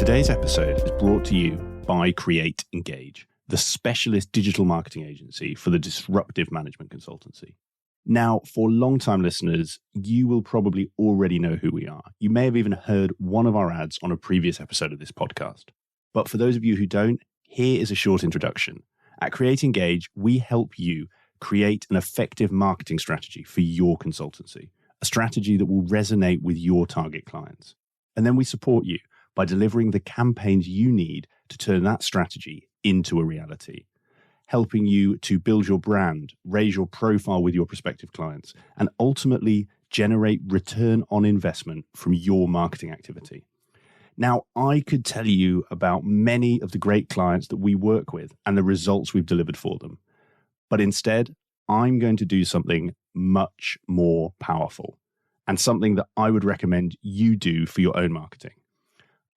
Today's episode is brought to you by Create Engage, the specialist digital marketing agency for the disruptive management consultancy. Now, for long-time listeners, you will probably already know who we are. You may have even heard one of our ads on a previous episode of this podcast. But for those of you who don't, here is a short introduction. At Create Engage, we help you create an effective marketing strategy for your consultancy, a strategy that will resonate with your target clients. And then we support you by delivering the campaigns you need to turn that strategy into a reality, helping you to build your brand, raise your profile with your prospective clients, and ultimately generate return on investment from your marketing activity. Now, I could tell you about many of the great clients that we work with and the results we've delivered for them. But instead, I'm going to do something much more powerful and something that I would recommend you do for your own marketing.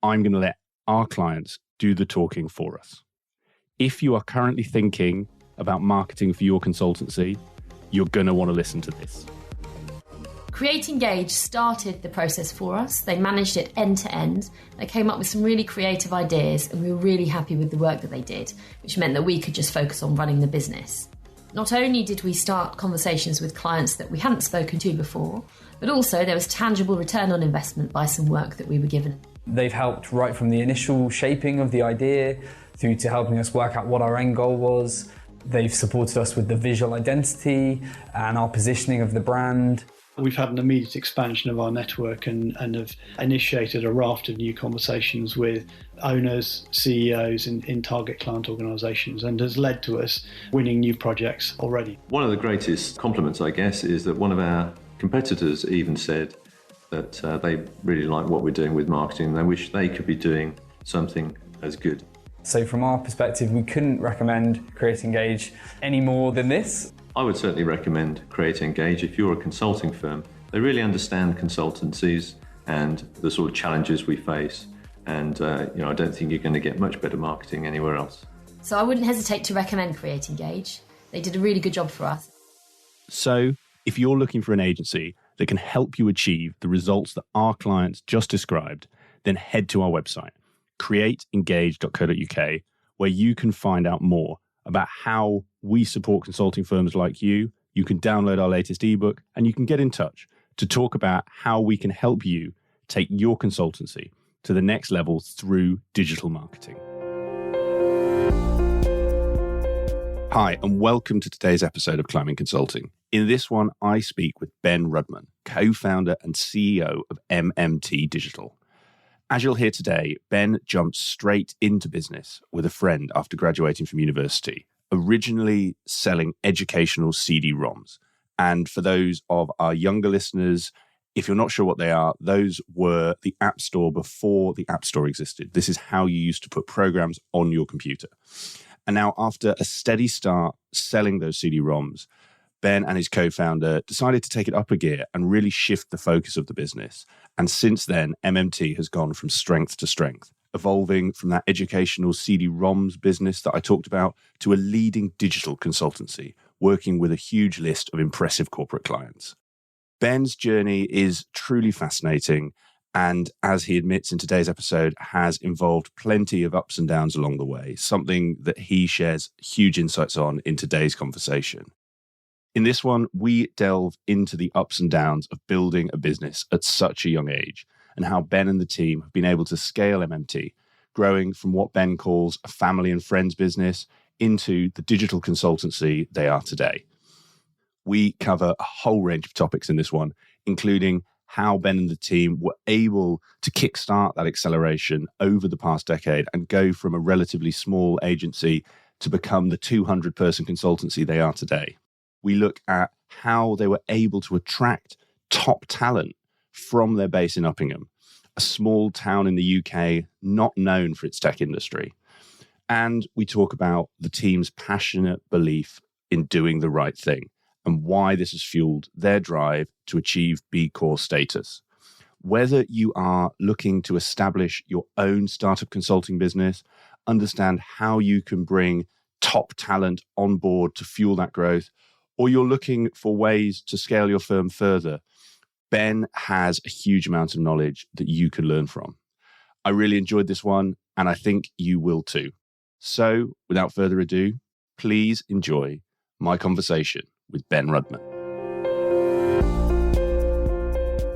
I'm going to let our clients do the talking for us. If you are currently thinking about marketing for your consultancy, you're going to want to listen to this. Create Engage started the process for us. They managed it end to end. They came up with some really creative ideas and we were really happy with the work that they did, which meant that we could just focus on running the business. Not only did we start conversations with clients that we hadn't spoken to before, but also there was tangible return on investment by some work that we were given. They've helped right from the initial shaping of the idea through to helping us work out what our end goal was. They've supported us with the visual identity and our positioning of the brand. We've had an immediate expansion of our network and have initiated a raft of new conversations with owners, CEOs in target client organisations, and has led to us winning new projects already. One of the greatest compliments, I guess, is that one of our competitors even said that they really like what we're doing with marketing. They wish they could be doing something as good. So from our perspective, we couldn't recommend Create Engage any more than this. I would certainly recommend Create Engage if you're a consulting firm. They really understand consultancies and the sort of challenges we face. And I don't think you're going to get much better marketing anywhere else. So I wouldn't hesitate to recommend Create Engage. They did a really good job for us. So if you're looking for an agency that can help you achieve the results that our clients just described, then head to our website, createengage.co.uk, where you can find out more about how we support consulting firms like you. You can download our latest ebook and you can get in touch to talk about how we can help you take your consultancy to the next level through digital marketing. Hi, and welcome to today's episode of Climbing Consulting. In this one, I speak with Ben Rudman, co-founder and CEO of MMT Digital. As you'll hear today, Ben jumped straight into business with a friend after graduating from university, originally selling educational CD Roms. And for those of our younger listeners, if you're not sure what they are, those were the App Store before the App Store existed. This is how you used to put programs on your computer. And now, after a steady start selling those CD Roms, Ben and his co-founder decided to take it up a gear and really shift the focus of the business. And since then, MMT has gone from strength to strength, evolving from that educational CD-ROMs business that I talked about to a leading digital consultancy, working with a huge list of impressive corporate clients. Ben's journey is truly fascinating, and as he admits in today's episode, has involved plenty of ups and downs along the way, something that he shares huge insights on in today's conversation. In this one, we delve into the ups and downs of building a business at such a young age and how Ben and the team have been able to scale MMT, growing from what Ben calls a family and friends business into the digital consultancy they are today. We cover a whole range of topics in this one, including how Ben and the team were able to kickstart that acceleration over the past decade and go from a relatively small agency to become the 200-person consultancy they are today. We look at how they were able to attract top talent from their base in Uppingham, a small town in the UK not known for its tech industry. And we talk about the team's passionate belief in doing the right thing and why this has fueled their drive to achieve B Corp status. Whether you are looking to establish your own startup consulting business, understand how you can bring top talent on board to fuel that growth, or you're looking for ways to scale your firm further, Ben has a huge amount of knowledge that you can learn from. I really enjoyed this one, and I think you will too. So, without further ado, please enjoy my conversation with Ben Rudman.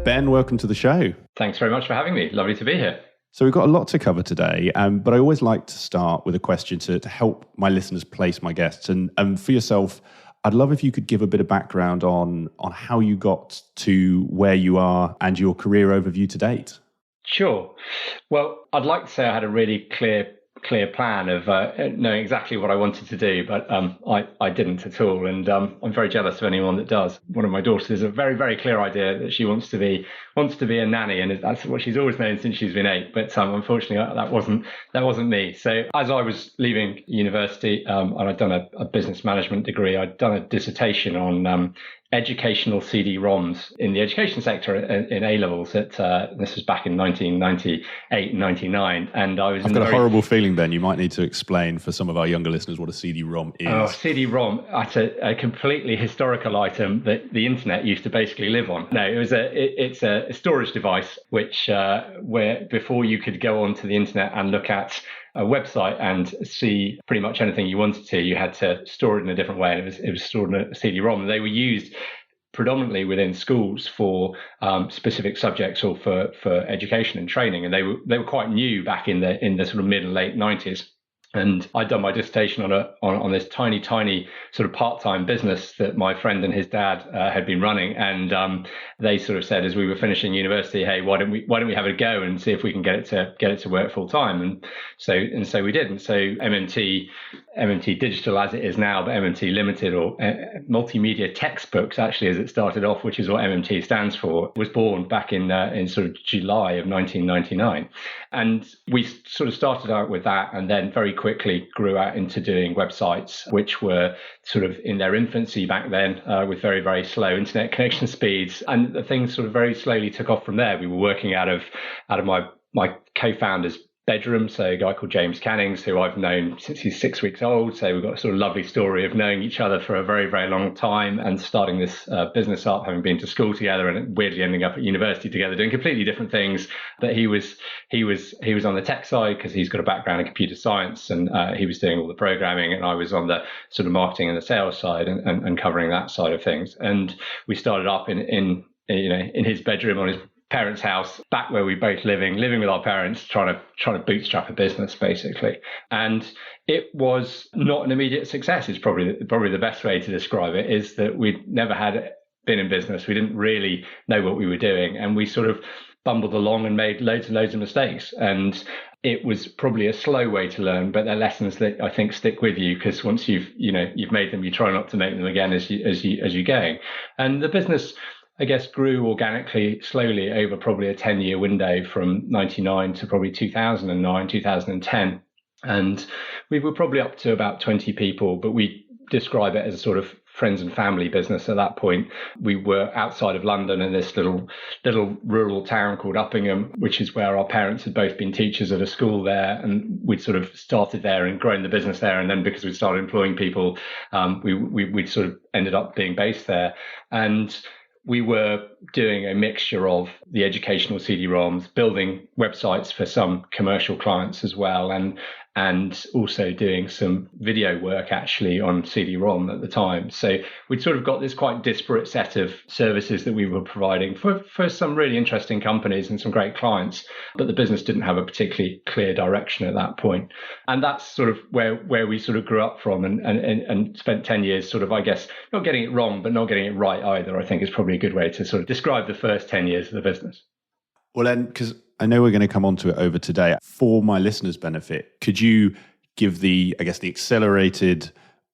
Ben, welcome to the show. Thanks very much for having me. Lovely to be here. So we've got a lot to cover today, but I always like to start with a question to help my listeners place my guests. And for yourself, I'd love if you could give a bit of background on how you got to where you are and your career overview to date. Sure. Well, I'd like to say I had a really clear plan of knowing exactly what I wanted to do, but I didn't at all. And I'm very jealous of anyone that does. One of my daughters has a very, very clear idea that she wants to be a nanny, and that's what she's always known since she's been 8. But unfortunately, that wasn't me. So as I was leaving university, and I'd done a business management degree, I'd done a dissertation on educational CD Roms in the education sector in A levels. This was back in 1998, 99, and I've got a horrible feeling, Ben. You might need to explain for some of our younger listeners what a CD Rom is. Oh, CD Rom, that's a completely historical item that the internet used to basically live on. No, it's a storage device which where before you could go onto the internet and look at a website and see pretty much anything you wanted to, you had to store it in a different way, and it was stored in a CD-ROM. They were used predominantly within schools for specific subjects or for education and training, and they were quite new back in the sort of mid and late 90s. And I'd done my dissertation on this tiny sort of part-time business that my friend and his dad had been running, and they sort of said as we were finishing university, hey, why don't we have a go and see if we can get it to work full time? And so we did. And so MMT Digital, as it is now, but MMT Limited, or Multimedia Textbooks, actually, as it started off, which is what MMT stands for, was born back in sort of July of 1999. And we sort of started out with that, and then very quickly grew out into doing websites, which were sort of in their infancy back then, with very, very slow internet connection speeds. And the things sort of very slowly took off from there. We were working out of my co-founder's bedroom, so a guy called James Cannings, who I've known since he's 6 weeks old. So we've got a sort of lovely story of knowing each other for a very, very long time and starting this business up, having been to school together and weirdly ending up at university together, doing completely different things. But he was on the tech side because he's got a background in computer science, and he was doing all the programming, and I was on the sort of marketing and the sales side and covering that side of things. And we started up in his bedroom on his parents' house, back where we both living with our parents, trying to bootstrap a business basically. And it was not an immediate success. Is probably the best way to describe it. Is that we'd never been in business. We didn't really know what we were doing, and we sort of bumbled along and made loads and loads of mistakes. And it was probably a slow way to learn, but they're lessons that I think stick with you, because once you've made them, you try not to make them again as you're going. And the business, I guess, grew organically, slowly over probably a 10-year window from 99 to probably 2009, 2010. And we were probably up to about 20 people, but we describe it as a sort of friends and family business at that point. We were outside of London in this little rural town called Uppingham, which is where our parents had both been teachers at a school there. And we'd sort of started there and grown the business there. And then because we started employing people, we sort of ended up being based there. And we were doing a mixture of the educational CD-ROMs, building websites for some commercial clients as well, and also doing some video work actually on CD-ROM at the time. So we'd sort of got this quite disparate set of services that we were providing for some really interesting companies and some great clients, but the business didn't have a particularly clear direction at that point. And that's sort of where we sort of grew up from and spent 10 years sort of, I guess, not getting it wrong, but not getting it right either, I think is probably a good way to sort of describe the first 10 years of the business. Well, then, because I know we're going to come on to it over today, for my listeners' benefit, could you give the accelerated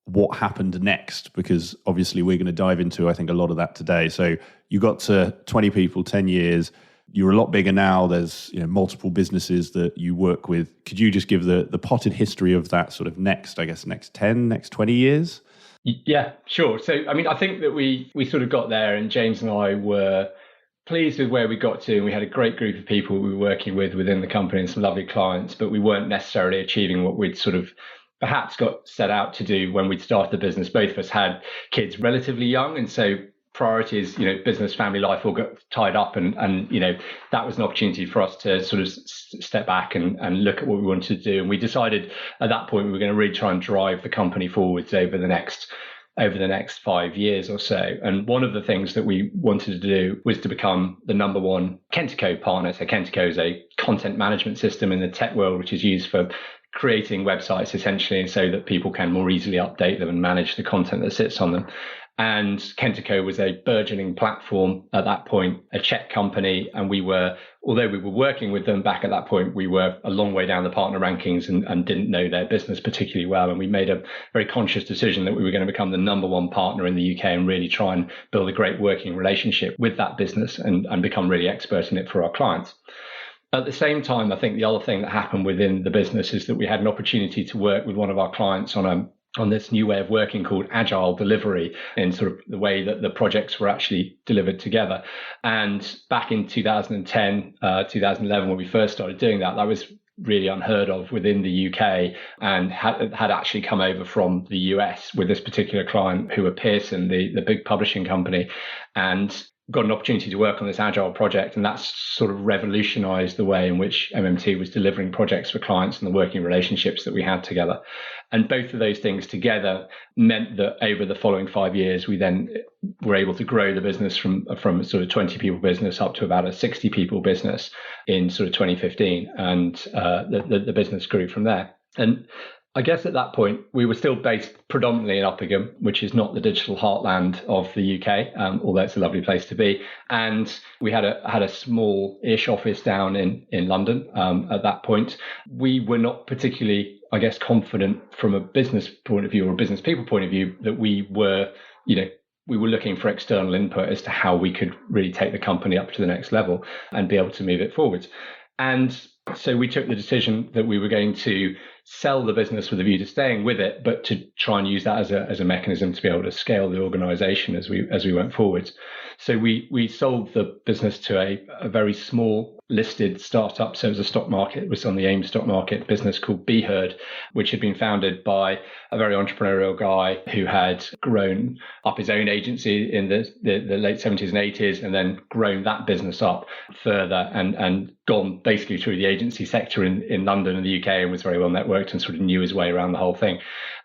what happened next? Because obviously we're going to dive into, I think, a lot of that today. So you got to 20 people, 10 years. You're a lot bigger now. There's multiple businesses that you work with. Could you just give the potted history of that sort of next 10, next 20 years? Yeah, sure. So, I mean, I think that we sort of got there, and James and I were pleased with where we got to, and we had a great group of people we were working with within the company and some lovely clients, but we weren't necessarily achieving what we'd sort of perhaps got set out to do when we'd started the business. Both of us had kids relatively young, and so priorities, business, family life all got tied up, and that was an opportunity for us to sort of step back and look at what we wanted to do. And we decided at that point we were going to really try and drive the company forwards over the next 5 years or so. And one of the things that we wanted to do was to become the number one Kentico partner. So Kentico is a content management system in the tech world, which is used for creating websites essentially, so that people can more easily update them and manage the content that sits on them. And Kentico was a burgeoning platform at that point, a Czech company. And although we were working with them back at that point, we were a long way down the partner rankings and didn't know their business particularly well. And we made a very conscious decision that we were going to become the number one partner in the UK and really try and build a great working relationship with that business and become really expert in it for our clients. At the same time, I think the other thing that happened within the business is that we had an opportunity to work with one of our clients on this new way of working called agile delivery, in sort of the way that the projects were actually delivered together. And back in 2010, 2011, when we first started doing that was really unheard of within the UK, and had actually come over from the US with this particular client, who were Pearson, the big publishing company, and got an opportunity to work on this agile project. And that's sort of revolutionized the way in which MMT was delivering projects for clients and the working relationships that we had together. And both of those things together meant that over the following 5 years, we then were able to grow the business from a sort of 20 people business up to about a 60 people business in sort of 2015. And the business grew from there. And I guess at that point, we were still based predominantly in Uppingham, which is not the digital heartland of the UK, although it's a lovely place to be. And we had a small-ish office down in London at that point. We were not particularly, I guess, confident from a business point of view or a business people point of view that we were looking for external input as to how we could really take the company up to the next level and be able to move it forward. And so we took the decision that we were going to sell the business with a view to staying with it, but to try and use that as a mechanism to be able to scale the organization as we went forward. So we sold the business to a very small listed startup. So it was it was on the AIM stock market business called BeHeard, which had been founded by a very entrepreneurial guy who had grown up his own agency in the late 70s and 80s, and then grown that business up further and gone basically through the agency sector in London and the UK, and was very well networked and sort of knew his way around the whole thing.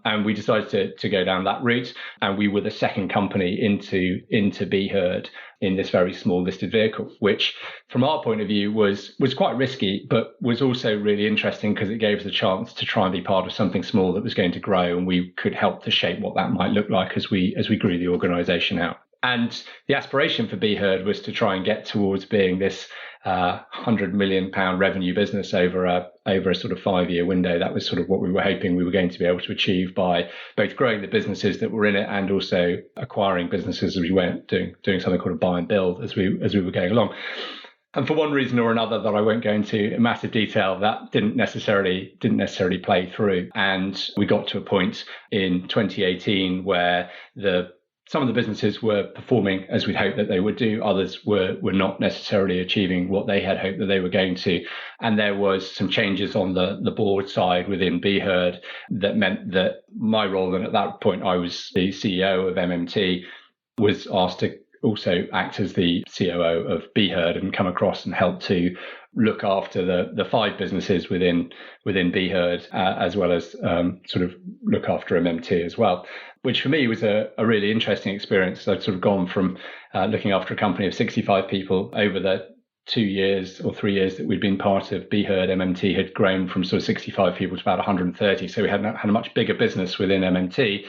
And we decided to go down that route, and we were the second company into BeHeard in this very small listed vehicle, which from our point of view was quite risky, but was also really interesting because it gave us a chance to try and be part of something small that was going to grow, and we could help to shape what that might look like as we grew the organization out. And the aspiration for BeHeard was to try and get towards being this £100 million revenue business over a sort of 5-year window. That was sort of what we were hoping we were going to be able to achieve by both growing the businesses that were in it and also acquiring businesses as we went, doing something called a buy and build as we were going along. And for one reason or another that I won't go into in massive detail, that didn't necessarily play through. And we got to a point in 2018 where some of the businesses were performing as we'd hoped that they would do. Others were not necessarily achieving what they had hoped that they were going to. And there was some changes on the board side within BeHeard that meant that my role, and at that point I was the CEO of MMT, was asked to also act as the COO of BeHeard and come across and help to look after the 5 businesses within BeHeard, as well as sort of look after MMT as well, which for me was a really interesting experience. I'd sort of gone from looking after a company of 65 people over the 2 years or 3 years that we'd been part of BeHeard. MMT had grown from sort of 65 people to about 130. So we had a much bigger business within MMT.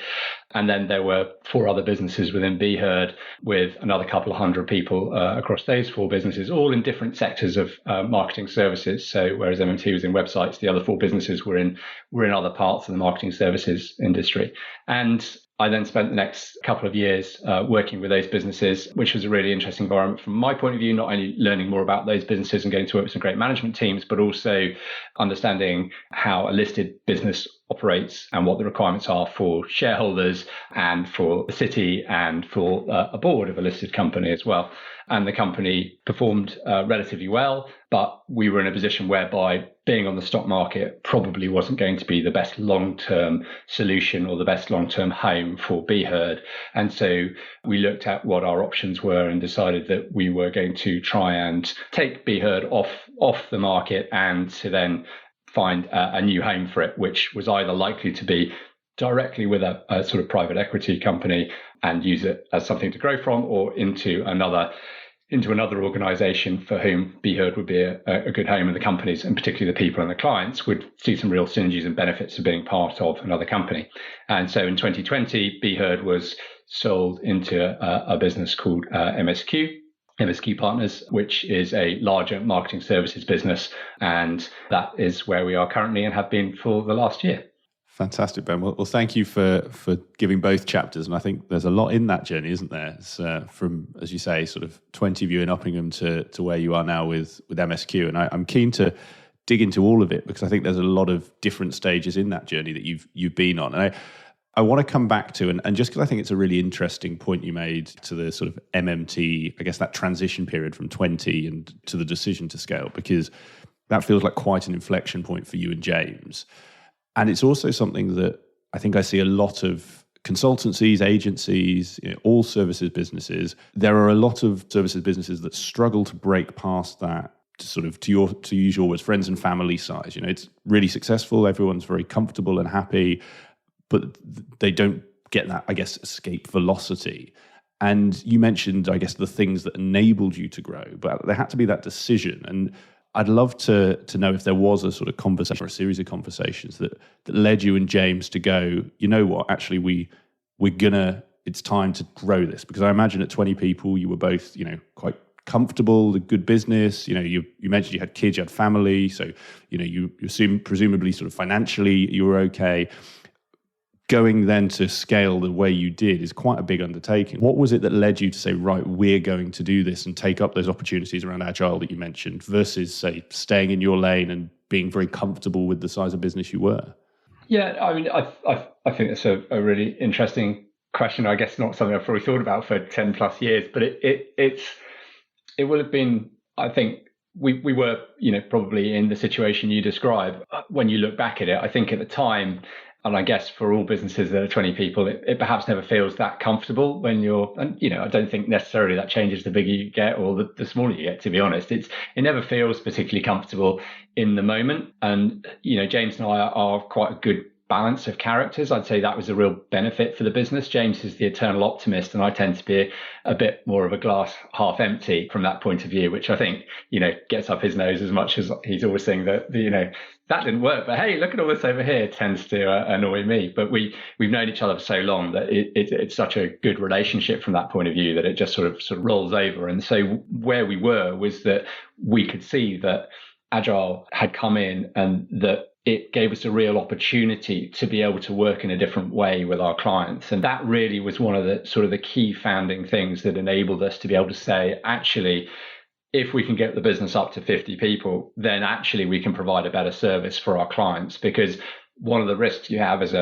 And then there were 4 other businesses within BeHeard with another couple of hundred people across those 4 businesses, all in different sectors of marketing services. So whereas MMT was in websites, the other 4 businesses were in other parts of the marketing services industry. And I then spent the next couple of years working with those businesses, which was a really interesting environment from my point of view, not only learning more about those businesses and getting to work with some great management teams, but also understanding how a listed business operates and what the requirements are for shareholders and for the city and for a board of a listed company as well. And the company performed relatively well, but we were in a position whereby being on the stock market probably wasn't going to be the best long-term solution or the best long-term home for BeHeard. And so we looked at what our options were and decided that we were going to try and take BeHeard off the market and to then find a new home for it, which was either likely to be directly with a sort of private equity company and use it as something to grow from, or into another organization for whom BeHeard would be a good home, and the companies, and particularly the people and the clients, would see some real synergies and benefits of being part of another company. And so in 2020, BeHeard was sold into a business called MSQ Partners, which is a larger marketing services business. And that is where we are currently and have been for the last year. Fantastic, Ben. Well, thank you for giving both chapters. And I think there's a lot in that journey, isn't there? It's from, as you say, sort of 20 of you in Uppingham to where you are now with MSQ. And I'm keen to dig into all of it because I think there's a lot of different stages in that journey that you've been on. And I want to come back to, and just because I think it's a really interesting point you made to the sort of MMT, I guess that transition period from 20 and to the decision to scale, because that feels like quite an inflection point for you and James. And it's also something that I think I see a lot of consultancies, agencies, all services businesses. There are a lot of services businesses that struggle to break past that, to use your words, friends and family size. It's really successful. Everyone's very comfortable and happy, but they don't get that, I guess, escape velocity. And you mentioned, I guess, the things that enabled you to grow, but there had to be that decision. And I'd love to know if there was a sort of conversation or a series of conversations that led you and James to go, you know what, actually it's time to grow this. Because I imagine at 20 people, you were both, quite comfortable, a good business. You mentioned you had kids, you had family. So, you assume presumably sort of financially you were okay. Going then to scale the way you did is quite a big undertaking. What was it that led you to say, right, we're going to do this and take up those opportunities around agile that you mentioned versus, say, staying in your lane and being very comfortable with the size of business you were? Yeah, I mean, I think that's a really interesting question. I guess not something I've probably thought about for 10 plus years, but it will have been, I think, we were, probably in the situation you describe. When you look back at it, I think at the time, and I guess for all businesses that are 20 people, it perhaps never feels that comfortable when I don't think necessarily that changes the bigger you get or the smaller you get, to be honest. It never feels particularly comfortable in the moment. And, James and I are quite a good balance of characters. I'd say that was a real benefit for the business. James is the eternal optimist, and I tend to be a bit more of a glass half empty from that point of view, which I think, gets up his nose as much as he's always saying that, that didn't work, but hey, look at all this over here, tends to annoy me. But we've known each other for so long that it's such a good relationship from that point of view that it just sort of rolls over. And so where we were was that we could see that Agile had come in and that it gave us a real opportunity to be able to work in a different way with our clients. And that really was one of the sort of the key founding things that enabled us to be able to say, actually, if we can get the business up to 50 people, then actually we can provide a better service for our clients. Because one of the risks you have as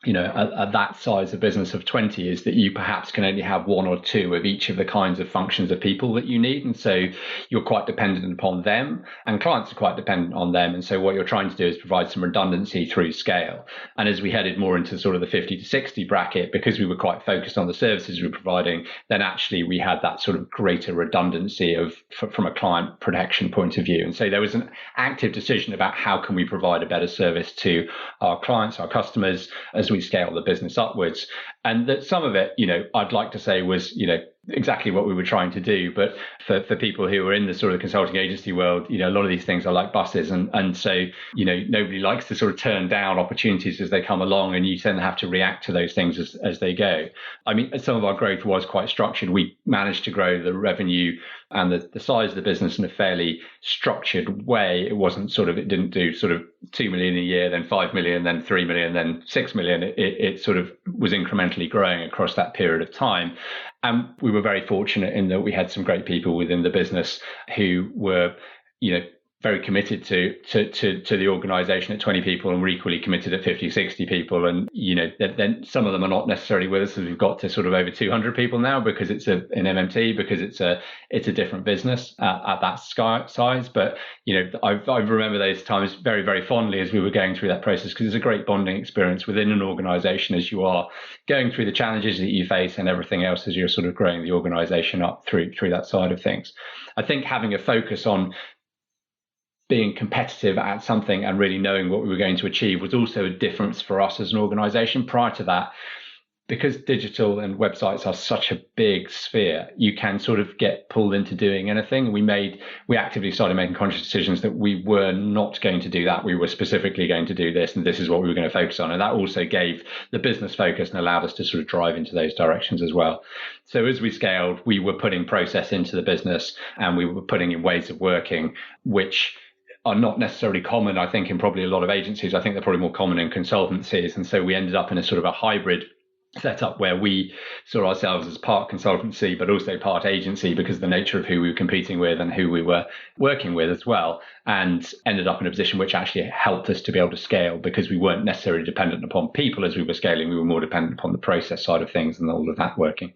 at that size of business of 20 is that you perhaps can only have one or two of each of the kinds of functions of people that you need. And so you're quite dependent upon them, and clients are quite dependent on them. And so what you're trying to do is provide some redundancy through scale. And as we headed more into sort of the 50 to 60 bracket, because we were quite focused on the services we were providing, then actually we had that sort of greater redundancy from a client protection point of view. And so there was an active decision about how can we provide a better service to our clients, our customers, as we scale the business upwards. And that some of it, I'd like to say was, exactly what we were trying to do. But for people who are in the sort of consulting agency world, a lot of these things are like buses. And so, nobody likes to sort of turn down opportunities as they come along, and you tend to have to react to those things as they go. I mean, some of our growth was quite structured. We managed to grow the revenue and the size of the business in a fairly structured way. It wasn't it didn't do sort of 2 million a year, then 5 million, then 3 million, then 6 million. It sort of was incrementally growing across that period of time. And we were very fortunate in that we had some great people within the business who were, very committed to the organization at 20 people, and we're equally committed at 50, 60 people. And, then some of them are not necessarily with us as we've got to sort of over 200 people now, because it's an MMT, because it's a different business at that size. But, I remember those times very, very fondly as we were going through that process, because it's a great bonding experience within an organization as you are going through the challenges that you face and everything else as you're sort of growing the organization up through that side of things. I think having a focus on being competitive at something and really knowing what we were going to achieve was also a difference for us as an organization. Prior to that, because digital and websites are such a big sphere, you can sort of get pulled into doing anything. We actively started making conscious decisions that we were not going to do that. We were specifically going to do this, and this is what we were going to focus on. And that also gave the business focus and allowed us to sort of drive into those directions as well. So as we scaled, we were putting process into the business, and we were putting in ways of working, which are not necessarily common, I think, in probably a lot of agencies. I think they're probably more common in consultancies. And so we ended up in a sort of a hybrid setup where we saw ourselves as part consultancy, but also part agency, because of the nature of who we were competing with and who we were working with as well, and ended up in a position which actually helped us to be able to scale, because we weren't necessarily dependent upon people as we were scaling. We were more dependent upon the process side of things and all of that working.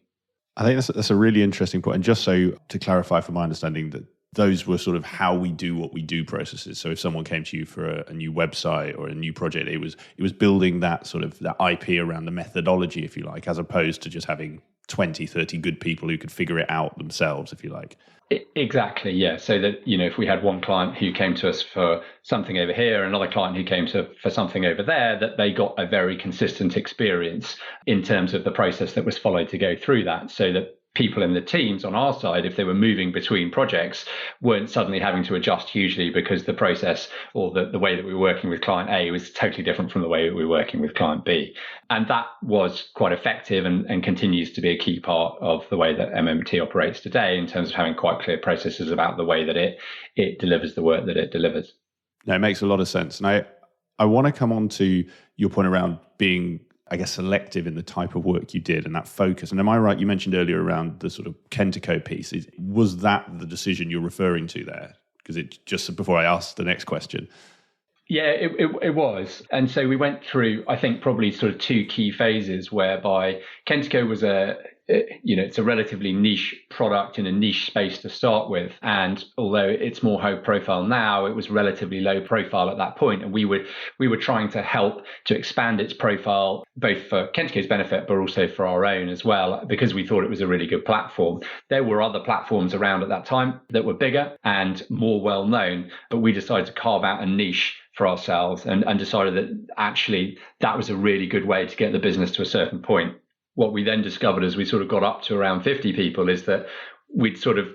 I think that's a really interesting point. And just so to clarify from my understanding, that those were sort of how we do what we do processes. So if someone came to you for a new website or a new project, it was building that sort of that IP around the methodology, if you like, as opposed to just having 20, 30 good people who could figure it out themselves, if you like. Exactly, yeah. So that, if we had one client who came to us for something over here, another client who came for something over there, that they got a very consistent experience in terms of the process that was followed to go through that, so that people in the teams on our side, if they were moving between projects, weren't suddenly having to adjust hugely because the process or the way that we were working with client A was totally different from the way that we were working with client B. And that was quite effective and continues to be a key part of the way that MMT operates today, in terms of having quite clear processes about the way that it delivers the work that it delivers. No, it makes a lot of sense. And I want to come on to your point around being, I guess, selective in the type of work you did and that focus. And am I right, you mentioned earlier around the sort of Kentico piece. Was that the decision you're referring to there? Because it just before I ask the next question. Yeah, it was. And so we went through, I think, probably sort of two key phases, whereby Kentico was it's a relatively niche product in a niche space to start with. And although it's more high profile now, it was relatively low profile at that point. And we were trying to help to expand its profile, both for Kentico's benefit, but also for our own as well, because we thought it was a really good platform. There were other platforms around at that time that were bigger and more well known, but we decided to carve out a niche for ourselves and decided that actually that was a really good way to get the business to a certain point. What we then discovered as we sort of got up to around 50 people is that we'd sort of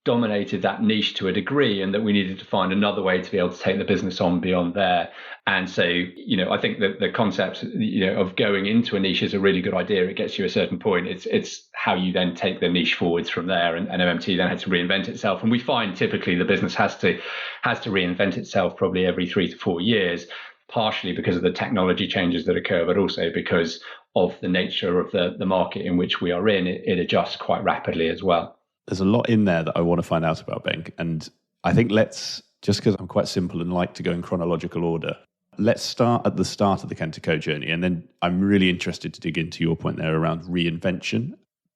dominated that niche to a degree, and that we needed to find another way to be able to take the business on beyond there. And so, I think that the concept, of going into a niche is a really good idea. It gets you a certain point. It's how you then take the niche forwards from there. And MMT then had to reinvent itself. And we find typically the business has to reinvent itself probably every 3 to 4 years, partially because of the technology changes that occur, but also because of the nature of the market in which we are in. It adjusts quite rapidly as well. There's a lot in there that I want to find out about, Ben. And I think just because I'm quite simple and like to go in chronological order, let's start at the start of the Kentico journey. And then I'm really interested to dig into your point there around reinvention.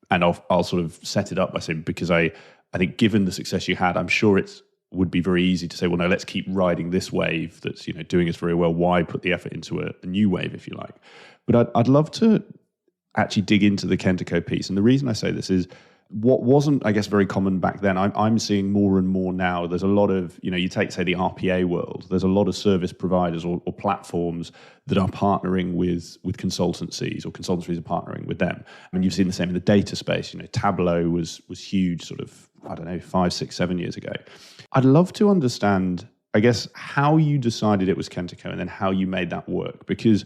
And I'll sort of set it up by saying, because I think given the success you had, I'm sure it would be very easy to say, well, no, let's keep riding this wave that's, doing us very well. Why put the effort into a new wave, if you like? But I'd love to actually dig into the Kentico piece. And the reason I say this is, what wasn't, I guess, very common back then, I'm seeing more and more now. There's a lot of, you take, say, the RPA world. There's a lot of service providers or platforms that are partnering with consultancies, or consultancies are partnering with them. And you've seen the same in the data space. Tableau was huge sort of, 5, 6, 7 years ago. I'd love to understand, I guess, how you decided it was Kentico and then how you made that work. Because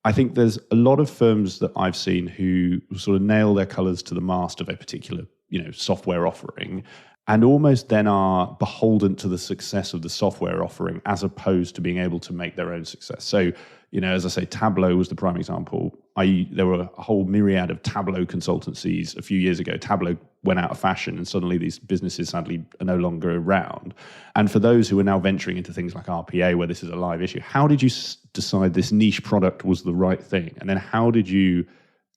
I think there's a lot of firms that I've seen who sort of nail their colors to the mast of a particular, software offering. and almost then are beholden to the success of the software offering as opposed to being able to make their own success. So, as I say, Tableau was the prime example. There were a whole myriad of Tableau consultancies a few years ago. Tableau went out of fashion and suddenly these businesses sadly are no longer around. And for those who are now venturing into things like RPA, where this is a live issue, how did you decide this niche product was the right thing? And then how did you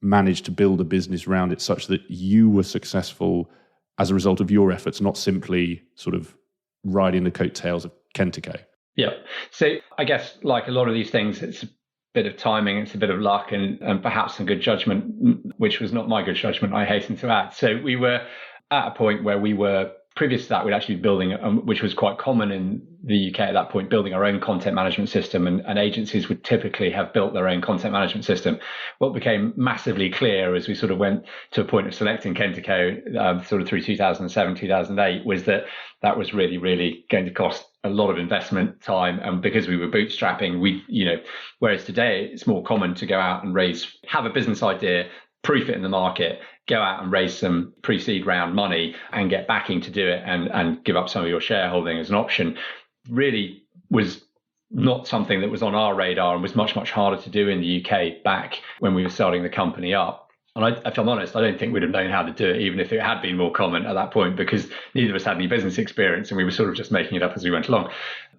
manage to build a business around it such that you were successful as a result of your efforts, not simply sort of riding the coattails of Kentico? Yeah. So I guess like a lot of these things, it's a bit of timing, it's a bit of luck, and perhaps some good judgment, which was not my good judgment, I hasten to add. So we were at a point where we were, previous to that, we'd actually be building, which was quite common in the UK at that point, building our own content management system, and agencies would typically have built their own content management system. What became massively clear as we sort of went to a point of selecting Kentico sort of through 2007, 2008, was that was really, really going to cost a lot of investment time. And because we were bootstrapping, whereas today it's more common to go out and have a business idea, proof it in the market, go out and raise some pre-seed round money and get backing to do it, and give up some of your shareholding as an option, really was not something that was on our radar, and was much, much harder to do in the UK back when we were starting the company up. And if I'm honest, I don't think we'd have known how to do it, even if it had been more common at that point, because neither of us had any business experience and we were sort of just making it up as we went along.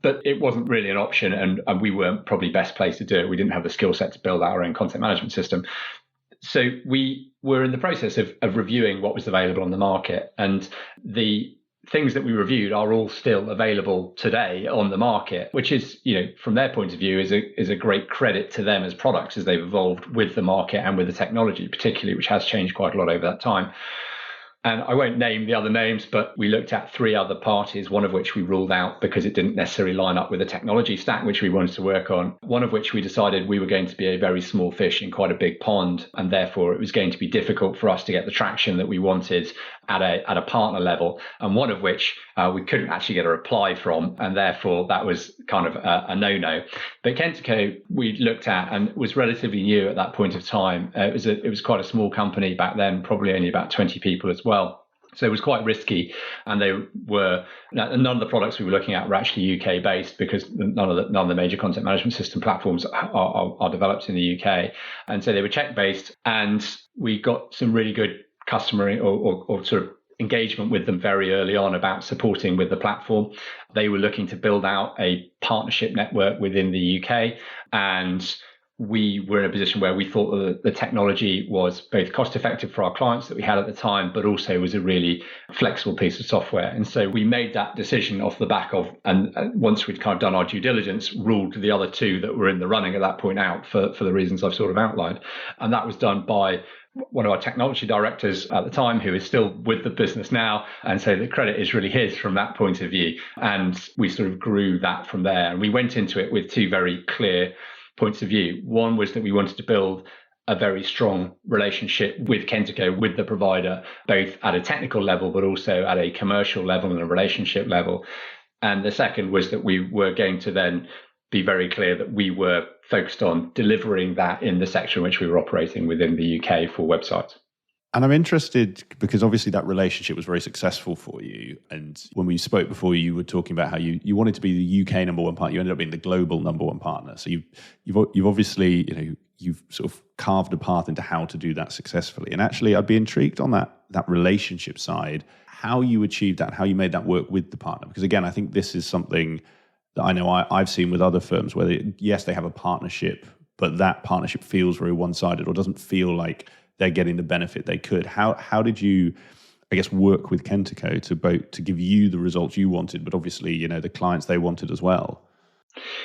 But it wasn't really an option, and we weren't probably best placed to do it. We didn't have the skill set to build our own content management system. So we were in the process of reviewing what was available on the market, and the things that we reviewed are all still available today on the market, which is, from their point of view, is a great credit to them as products, as they've evolved with the market and with the technology, particularly, which has changed quite a lot over that time. And I won't name the other names, but we looked at 3 other parties, one of which we ruled out because it didn't necessarily line up with the technology stack which we wanted to work on. One of which we decided we were going to be a very small fish in quite a big pond, and therefore it was going to be difficult for us to get the traction that we wanted at a partner level. And one of which we couldn't actually get a reply from, and therefore that was kind of a no-no. But Kentico we looked at, and was relatively new at that point of time. It was quite a small company back then, probably only about 20 people as well. So it was quite risky, and none of the products we were looking at were actually UK based, because none of the major content management system platforms are developed in the UK, and so they were Czech based. And we got some really good customer or sort of engagement with them very early on about supporting with the platform. They were looking to build out a partnership network within the UK, and we were in a position where we thought that the technology was both cost effective for our clients that we had at the time, but also was a really flexible piece of software. And so we made that decision off the back of, and once we'd kind of done our due diligence, ruled the other 2 that were in the running at that point out for the reasons I've sort of outlined. And that was done by one of our technology directors at the time, who is still with the business now. And so the credit is really his from that point of view. And we sort of grew that from there. And we went into it with 2 very clear points of view. One was that we wanted to build a very strong relationship with Kentico, with the provider, both at a technical level, but also at a commercial level and a relationship level. And the second was that we were going to then be very clear that we were focused on delivering that in the sector in which we were operating within the UK for websites. And I'm interested because obviously that relationship was very successful for you. And when we spoke before, you were talking about how you wanted to be the UK number 1 partner. You ended up being the global number 1 partner. So you've obviously, you've sort of carved a path into how to do that successfully. And actually, I'd be intrigued on that relationship side, how you achieved that, how you made that work with the partner. Because again, I think this is something that I know I've seen with other firms where yes, they have a partnership, but that partnership feels very one-sided or doesn't feel like they're getting the benefit they could. How did you, I guess, work with Kentico to give you the results you wanted, but obviously, the clients they wanted as well?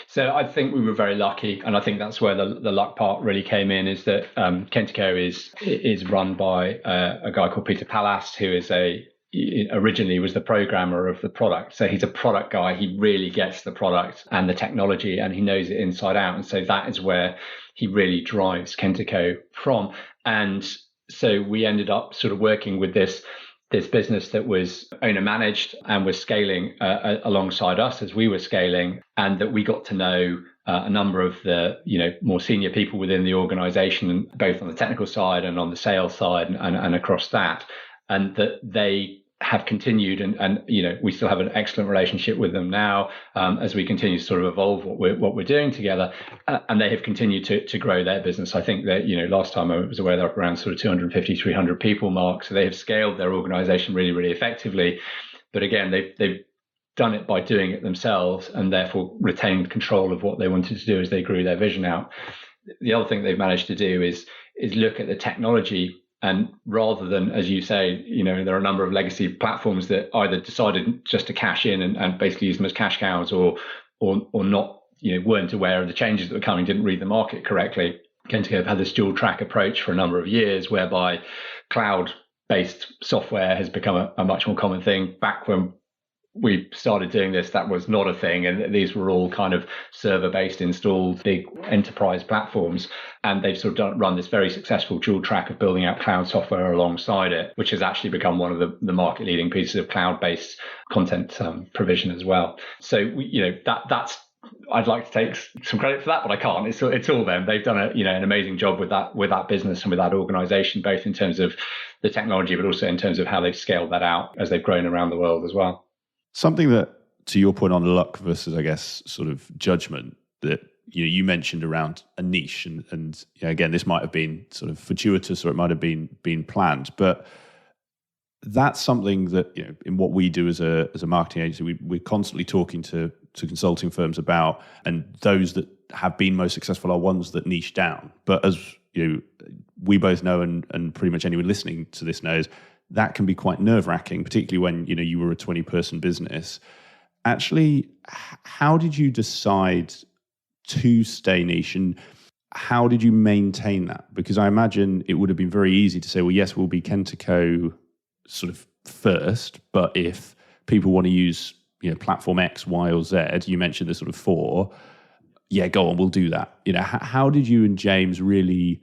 So I think we were very lucky, and I think that's where the luck part really came in, is that Kentico is run by a guy called Peter Palast, who is originally was the programmer of the product. So he's a product guy. He really gets the product and the technology, and he knows it inside out. And so that is where he really drives Kentico from. And so we ended up sort of working with this business that was owner managed and was scaling alongside us as we were scaling, and that we got to know a number of the more senior people within the organization, both on the technical side and on the sales side and across that. And that they have continued, and we still have an excellent relationship with them now as we continue to sort of evolve what we're doing together, and they have continued to grow their business. I think that last time I was aware they're up around sort of 250, 300 people mark, so they have scaled their organization really, really effectively. But again, they've done it by doing it themselves, and therefore retained control of what they wanted to do as they grew their vision out. The other thing they've managed to do is look at the technology. And rather than, as you say, there are a number of legacy platforms that either decided just to cash in and basically use them as cash cows, or not, weren't aware of the changes that were coming, didn't read the market correctly. Kentico have had this dual track approach for a number of years, whereby cloud-based software has become a much more common thing. Back when we started doing this, that was not a thing, and these were all kind of server-based installed big enterprise platforms, and they've sort of run this very successful dual track of building out cloud software alongside it, which has actually become one of the market-leading pieces of cloud-based content provision as well. So that's I'd like to take some credit for that, but I can't. It's all them. They've done an amazing job with that business and with that organization, both in terms of the technology, but also in terms of how they've scaled that out as they've grown around the world as well. Something that, to your point on luck versus, I guess, sort of judgment, that you mentioned around a niche, and again, this might have been sort of fortuitous, or it might have been planned, but that's something that in what we do as a marketing agency, we're constantly talking to consulting firms about, and those that have been most successful are ones that niche down. But as we both know, and pretty much anyone listening to this knows, that can be quite nerve-wracking, particularly when you were a 20-person business. Actually, how did you decide to stay niche, and how did you maintain that? Because I imagine it would have been very easy to say, well, yes, we'll be Kentico sort of first, but if people want to use platform X, Y, or Z, you mentioned the sort of 4, yeah, go on, we'll do that. How did you and James really,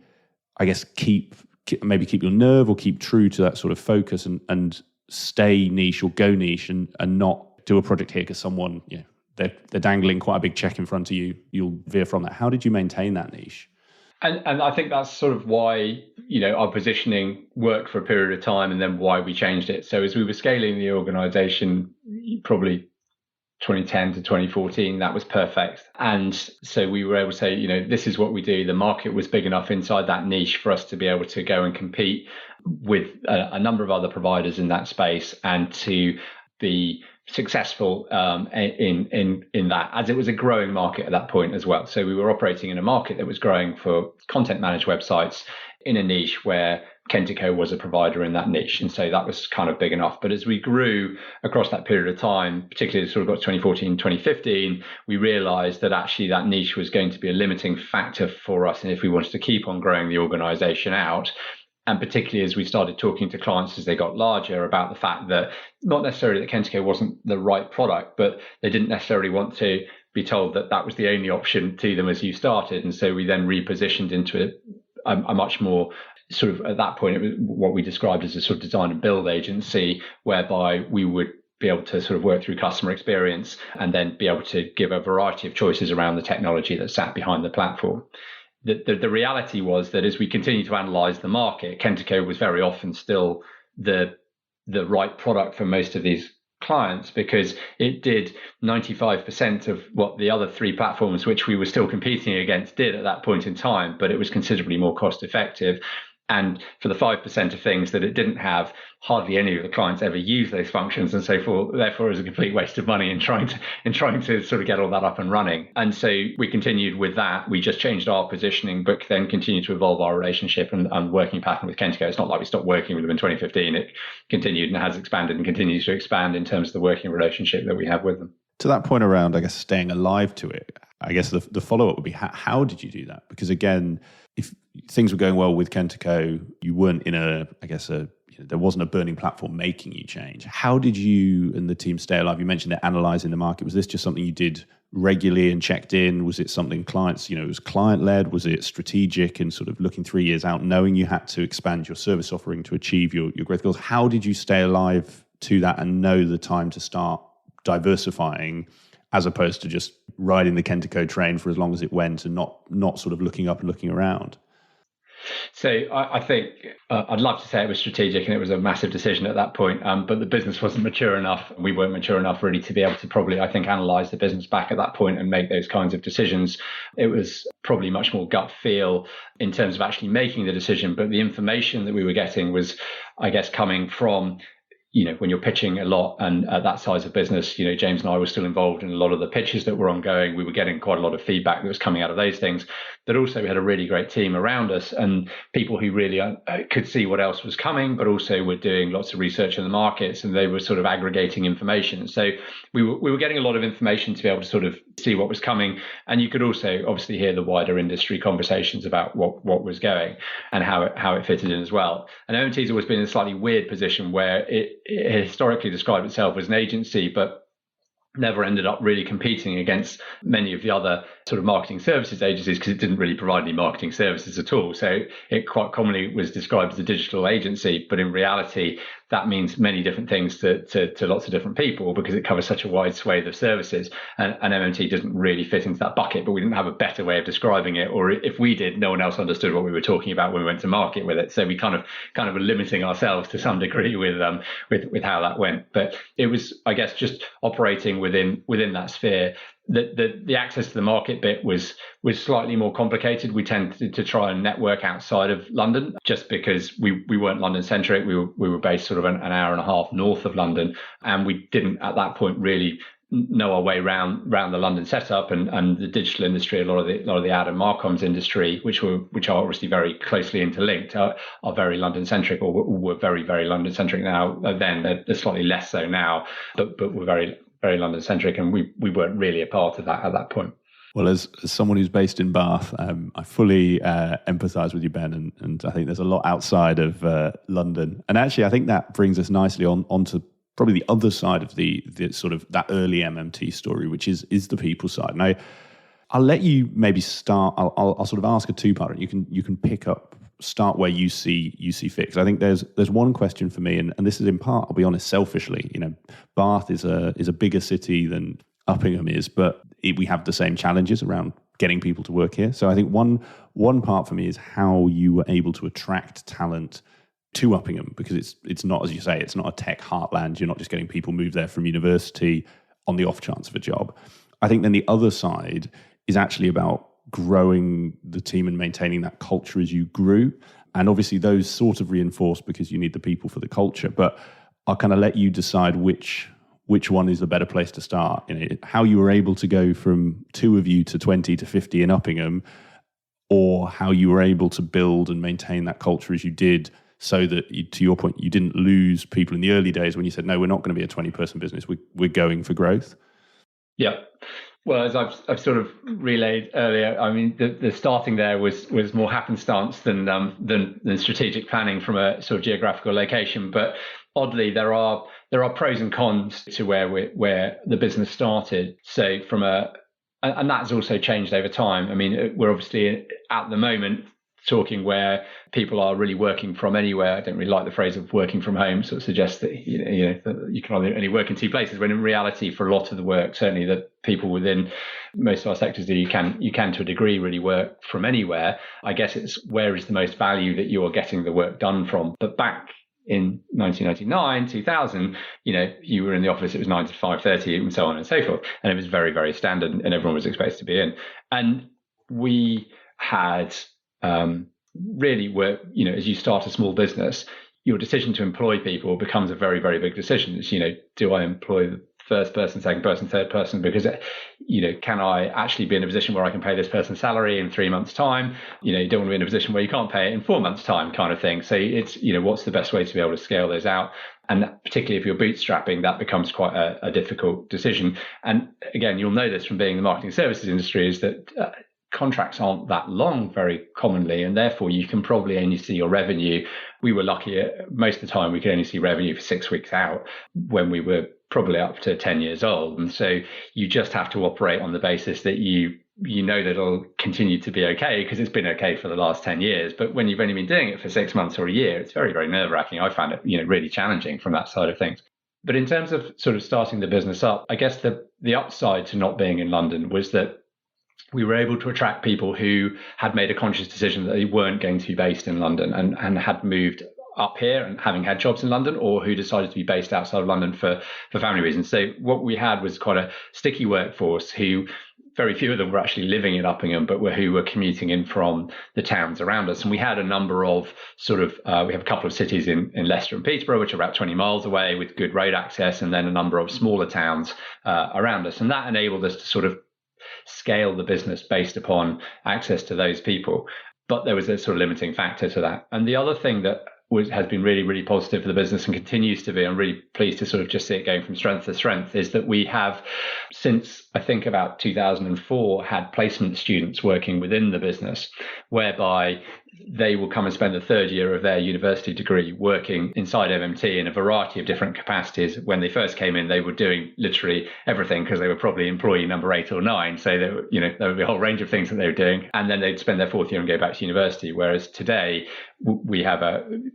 I guess, keep your nerve, or keep true to that sort of focus, and stay niche or go niche, and not do a project here because someone, they're dangling quite a big check in front of you, you'll veer from that? How did you maintain that niche? And I think that's sort of why, our positioning worked for a period of time, and then why we changed it. So as we were scaling the organization, probably 2010 to 2014, that was perfect. And so we were able to say, this is what we do. The market was big enough inside that niche for us to be able to go and compete with a number of other providers in that space, and to be successful in that, as it was a growing market at that point as well. So we were operating in a market that was growing for content managed websites in a niche where Kentico was a provider in that niche. And so that was kind of big enough. But as we grew across that period of time, particularly sort of got 2014, 2015, we realized that actually that niche was going to be a limiting factor for us. And if we wanted to keep on growing the organization out, and particularly as we started talking to clients as they got larger about the fact that not necessarily that Kentico wasn't the right product, but they didn't necessarily want to be told that that was the only option to them as you started. And so we then repositioned into a much more sort of, at that point, it was what we described as a sort of design and build agency, whereby we would be able to sort of work through customer experience and then be able to give a variety of choices around the technology that sat behind the platform. The reality was that as we continued to analyze the market, Kentico was very often still the right product for most of these clients, because it did 95% of what the other 3 platforms, which we were still competing against, did at that point in time, but it was considerably more cost effective. And for the 5% of things that it didn't have, hardly any of the clients ever use those functions, and so forth. Therefore, it was a complete waste of money in trying to sort of get all that up and running. And so we continued with that. We just changed our positioning, but then continued to evolve our relationship and working pattern with Kentico. It's not like we stopped working with them in 2015. It continued and has expanded and continues to expand in terms of the working relationship that we have with them. To that point around, I guess, staying alive to it, I guess the follow-up would be, how did you do that? Because again, if things were going well with Kentico, you weren't in there wasn't a burning platform making you change. How did you and the team stay alive? You mentioned that analyzing the market. Was this just something you did regularly and checked in? Was it something clients, it was client-led? Was it strategic and sort of looking 3 years out, knowing you had to expand your service offering to achieve your growth goals? How did you stay alive to that and know the time to start diversifying, as opposed to just riding the Kentico train for as long as it went and not sort of looking up and looking around? So I think I'd love to say it was strategic and it was a massive decision at that point, but the business wasn't mature enough. We weren't mature enough really to be able to probably, I think, analyze the business back at that point and make those kinds of decisions. It was probably much more gut feel in terms of actually making the decision, but the information that we were getting was, I guess, coming from, when you're pitching a lot and at that size of business, James and I were still involved in a lot of the pitches that were ongoing. We were getting quite a lot of feedback that was coming out of those things. But also we had a really great team around us and people who really could see what else was coming, but also were doing lots of research in the markets and they were sort of aggregating information. So we were getting a lot of information to be able to sort of see what was coming. And you could also obviously hear the wider industry conversations about what was going and how it fitted in as well. And MMT's always been in a slightly weird position where it historically described itself as an agency, but never ended up really competing against many of the other sort of marketing services agencies because it didn't really provide any marketing services at all. So it quite commonly was described as a digital agency, but in reality, that means many different things to lots of different people because it covers such a wide swathe of services. And MMT doesn't really fit into that bucket, but we didn't have a better way of describing it. Or if we did, no one else understood what we were talking about when we went to market with it. So we kind of were limiting ourselves to some degree with how that went. But it was, I guess, just operating within that sphere. The access to the market bit was slightly more complicated. We tended to try and network outside of London just because we weren't London centric. We were based sort of an hour and a half north of London, and we didn't at that point really know our way around the London setup and the digital industry. A lot of the ad and marcoms industry, which are obviously very closely interlinked, are very London centric, or were very, very London centric now. Then they're slightly less so now, but we're very, very London centric, and we weren't really a part of that at that point. Well, as someone who's based in Bath, I fully empathise with you, Ben, and I think there's a lot outside of London. And actually, I think that brings us nicely onto probably the other side of the sort of that early MMT story, which is the people side. Now, I'll let you maybe start. I'll sort of ask a two-parter. You can start where you see fit. Because I think there's one question for me, and this is in part, I'll be honest, selfishly. Bath is a bigger city than Uppingham is, but we have the same challenges around getting people to work here. So I think one part for me is how you were able to attract talent to Uppingham, because it's not, as you say, it's not a tech heartland. You're not just getting people moved there from university on the off chance of a job. I think then the other side is actually about growing the team and maintaining that culture as you grew. And obviously those sort of reinforced because you need the people for the culture. But I'll kind of let you decide which one is the better place to start. How you were able to go from 2 of you to 20 to 50 in Uppingham, or how you were able to build and maintain that culture as you did, so that, to your point, you didn't lose people in the early days when you said, no, we're not going to be a 20-person business. We're going for growth. Yeah. Well, as I've sort of relayed earlier, I mean, the starting there was more happenstance than strategic planning from a sort of geographical location. But oddly, there are pros and cons to where the business started. So and that's also changed over time. I mean, we're obviously at the moment talking where people are really working from anywhere. I don't really like the phrase of working from home. Sort of suggests that that you can only work in 2 places. When in reality, for a lot of the work, certainly that people within most of our sectors do, you can to a degree really work from anywhere. I guess it's where is the most value that you are getting the work done from. But back in 1999, 2000, you were in the office. It was 9 to 5:30, and so on and so forth, and it was very, very standard, and everyone was expected to be in. And we had really work, as you start a small business, your decision to employ people becomes a very, very big decision. It's, do I employ the first person, second person, third person? Because, can I actually be in a position where I can pay this person's salary in 3 months' time? You don't want to be in a position where you can't pay it in 4 months' time, kind of thing. So it's, what's the best way to be able to scale those out? And particularly if you're bootstrapping, that becomes quite a difficult decision. And again, you'll know this from being in the marketing services industry, is that contracts aren't that long very commonly, and therefore you can probably only see your revenue. We were lucky most of the time we could only see revenue for 6 weeks out when we were probably up to 10 years old. And so you just have to operate on the basis that you know that it'll continue to be okay, because it's been okay for the last 10 years. But when you've only been doing it for 6 months or a year, it's very, very nerve-wracking. I found it really challenging from that side of things. But in terms of sort of starting the business up, I guess the upside to not being in London was that we were able to attract people who had made a conscious decision that they weren't going to be based in London and had moved up here and having had jobs in London, or who decided to be based outside of London for family reasons. So what we had was quite a sticky workforce who very few of them were actually living in Uppingham, but who were commuting in from the towns around us. And we had a number of we have a couple of cities in Leicester and Peterborough, which are about 20 miles away with good road access, and then a number of smaller towns around us. And that enabled us to sort of scale the business based upon access to those people. But there was a sort of limiting factor to that. And the other thing that has been really, really positive for the business and continues to be, I'm really pleased to sort of just see it going from strength to strength, is that we have, since I think about 2004, had placement students working within the business, whereby they will come and spend the third year of their university degree working inside MMT in a variety of different capacities. When they first came in, they were doing literally everything because they were probably employee number 8 or 9. So there would be a whole range of things that they were doing. And then they'd spend their fourth year and go back to university. Whereas today, we have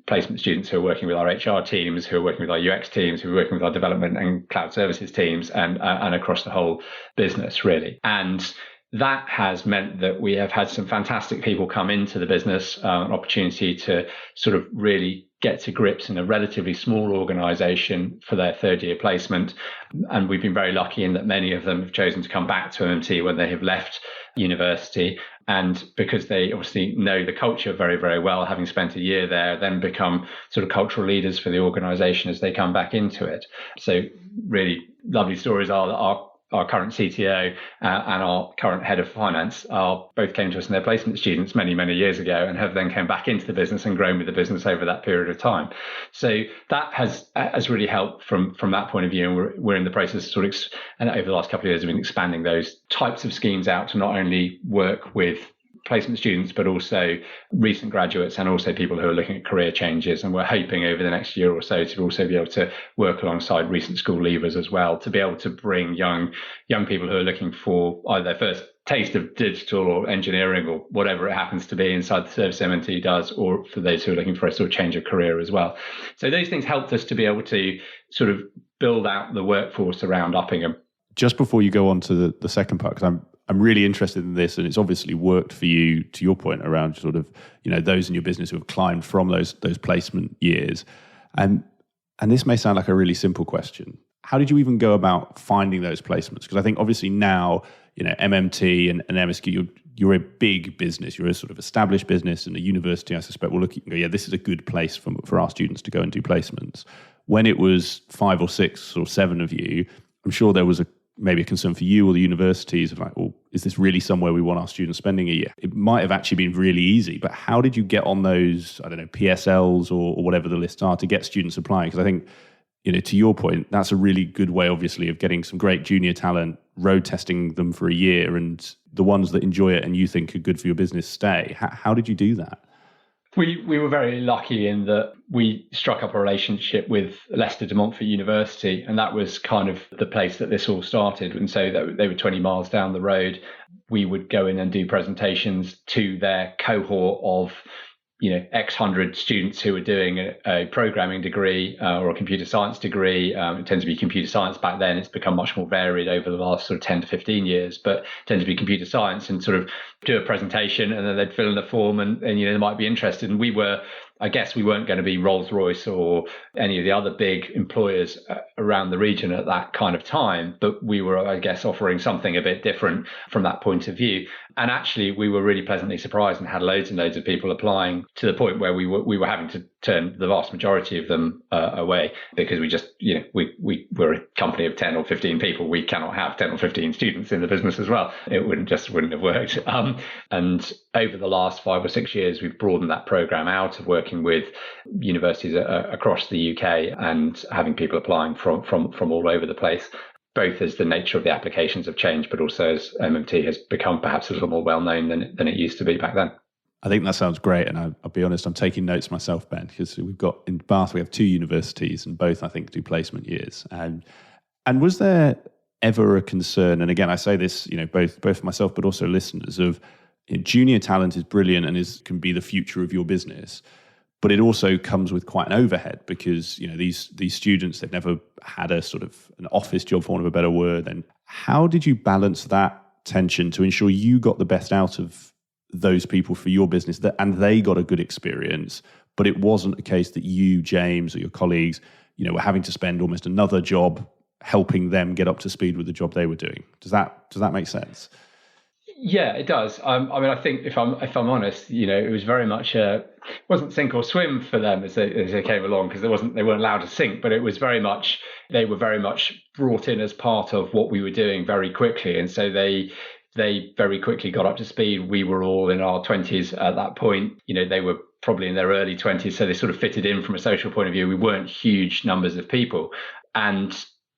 placement students who are working with our HR teams, who are working with our UX teams, who are working with our development and cloud services teams, and across the whole business, really. And that has meant that we have had some fantastic people come into the business, an opportunity to sort of really get to grips in a relatively small organization for their third year placement. And we've been very lucky in that many of them have chosen to come back to MMT when they have left university. And because they obviously know the culture very, very well, having spent a year there, then become sort of cultural leaders for the organization as they come back into it. So really lovely stories are that our current CTO and our current head of finance both came to us in their placement students many, many years ago, and have then come back into the business and grown with the business over that period of time. So that has really helped from that point of view. And we're in the process of and over the last couple of years, we've been expanding those types of schemes out to not only work with placement students, but also recent graduates and also people who are looking at career changes. And we're hoping over the next year or so to also be able to work alongside recent school leavers as well, to be able to bring young people who are looking for either their first taste of digital or engineering or whatever it happens to be inside the service MMT does, or for those who are looking for a sort of change of career as well. So those things helped us to be able to sort of build out the workforce around Uppingham. Just before you go on to the second part, because I'm really interested in this, and it's obviously worked for you, to your point around sort of, those in your business who have climbed from those placement years. And this may sound like a really simple question. How did you even go about finding those placements? Because I think obviously now, MMT and MSQ, you're a big business. You're a sort of established business, and a university, I suspect, will look at you and go, this is a good place for our students to go and do placements. When it was 5 or 6 or 7 of you, I'm sure there was maybe a concern for you or the universities of like, well, is this really somewhere we want our students spending a year? It might have actually been really easy, but how did you get on those, PSLs or whatever the lists are to get students applying? Because I think, to your point, that's a really good way, obviously, of getting some great junior talent, road testing them for a year, and the ones that enjoy it and you think are good for your business stay. How did you do that? We were very lucky in that we struck up a relationship with Leicester de Montfort University, and that was kind of the place that this all started. And so they were 20 miles down the road. We would go in and do presentations to their cohort of X hundred students who were doing a programming degree or a computer science degree. It tends to be computer science back then. It's become much more varied over the last sort of 10 to 15 years, but it tends to be computer science, and sort of do a presentation, and then they'd fill in a form and they might be interested. And we weren't going to be Rolls-Royce or any of the other big employers around the region at that kind of time, but we were, offering something a bit different from that point of view. And actually, we were really pleasantly surprised and had loads and loads of people applying, to the point where we were having to turn the vast majority of them away, because we just, we're a company of 10 or 15 people. We cannot have 10 or 15 students in the business as well. It wouldn't have worked. And over the last 5 or 6 years, we've broadened that program out of working with universities across the UK and having people applying from all over the place, both as the nature of the applications have changed, but also as MMT has become perhaps a little more well-known than it used to be back then. I think that sounds great. And I'll be honest, I'm taking notes myself, Ben, because we've got in Bath, we have 2 universities, and both, I think, do placement years. And was there ever a concern, and again, I say this, both for myself, but also listeners, of junior talent is brilliant and can be the future of your business, but it also comes with quite an overhead, because these students, they've never had a sort of an office job, for want of a better word. And how did you balance that tension to ensure you got the best out of those people for your business and they got a good experience, but it wasn't a case that you, James, or your colleagues, were having to spend almost another job helping them get up to speed with the job they were doing. Does that make sense? Yeah, it does. I mean, I think if I'm honest, it was very much wasn't sink or swim for them as they came along, because they weren't allowed to sink, but it was very much, they were very much brought in as part of what we were doing very quickly, and so they very quickly got up to speed. We were all in our 20s at that point. They were probably in their early 20s, so they sort of fitted in from a social point of view. We weren't huge numbers of people, and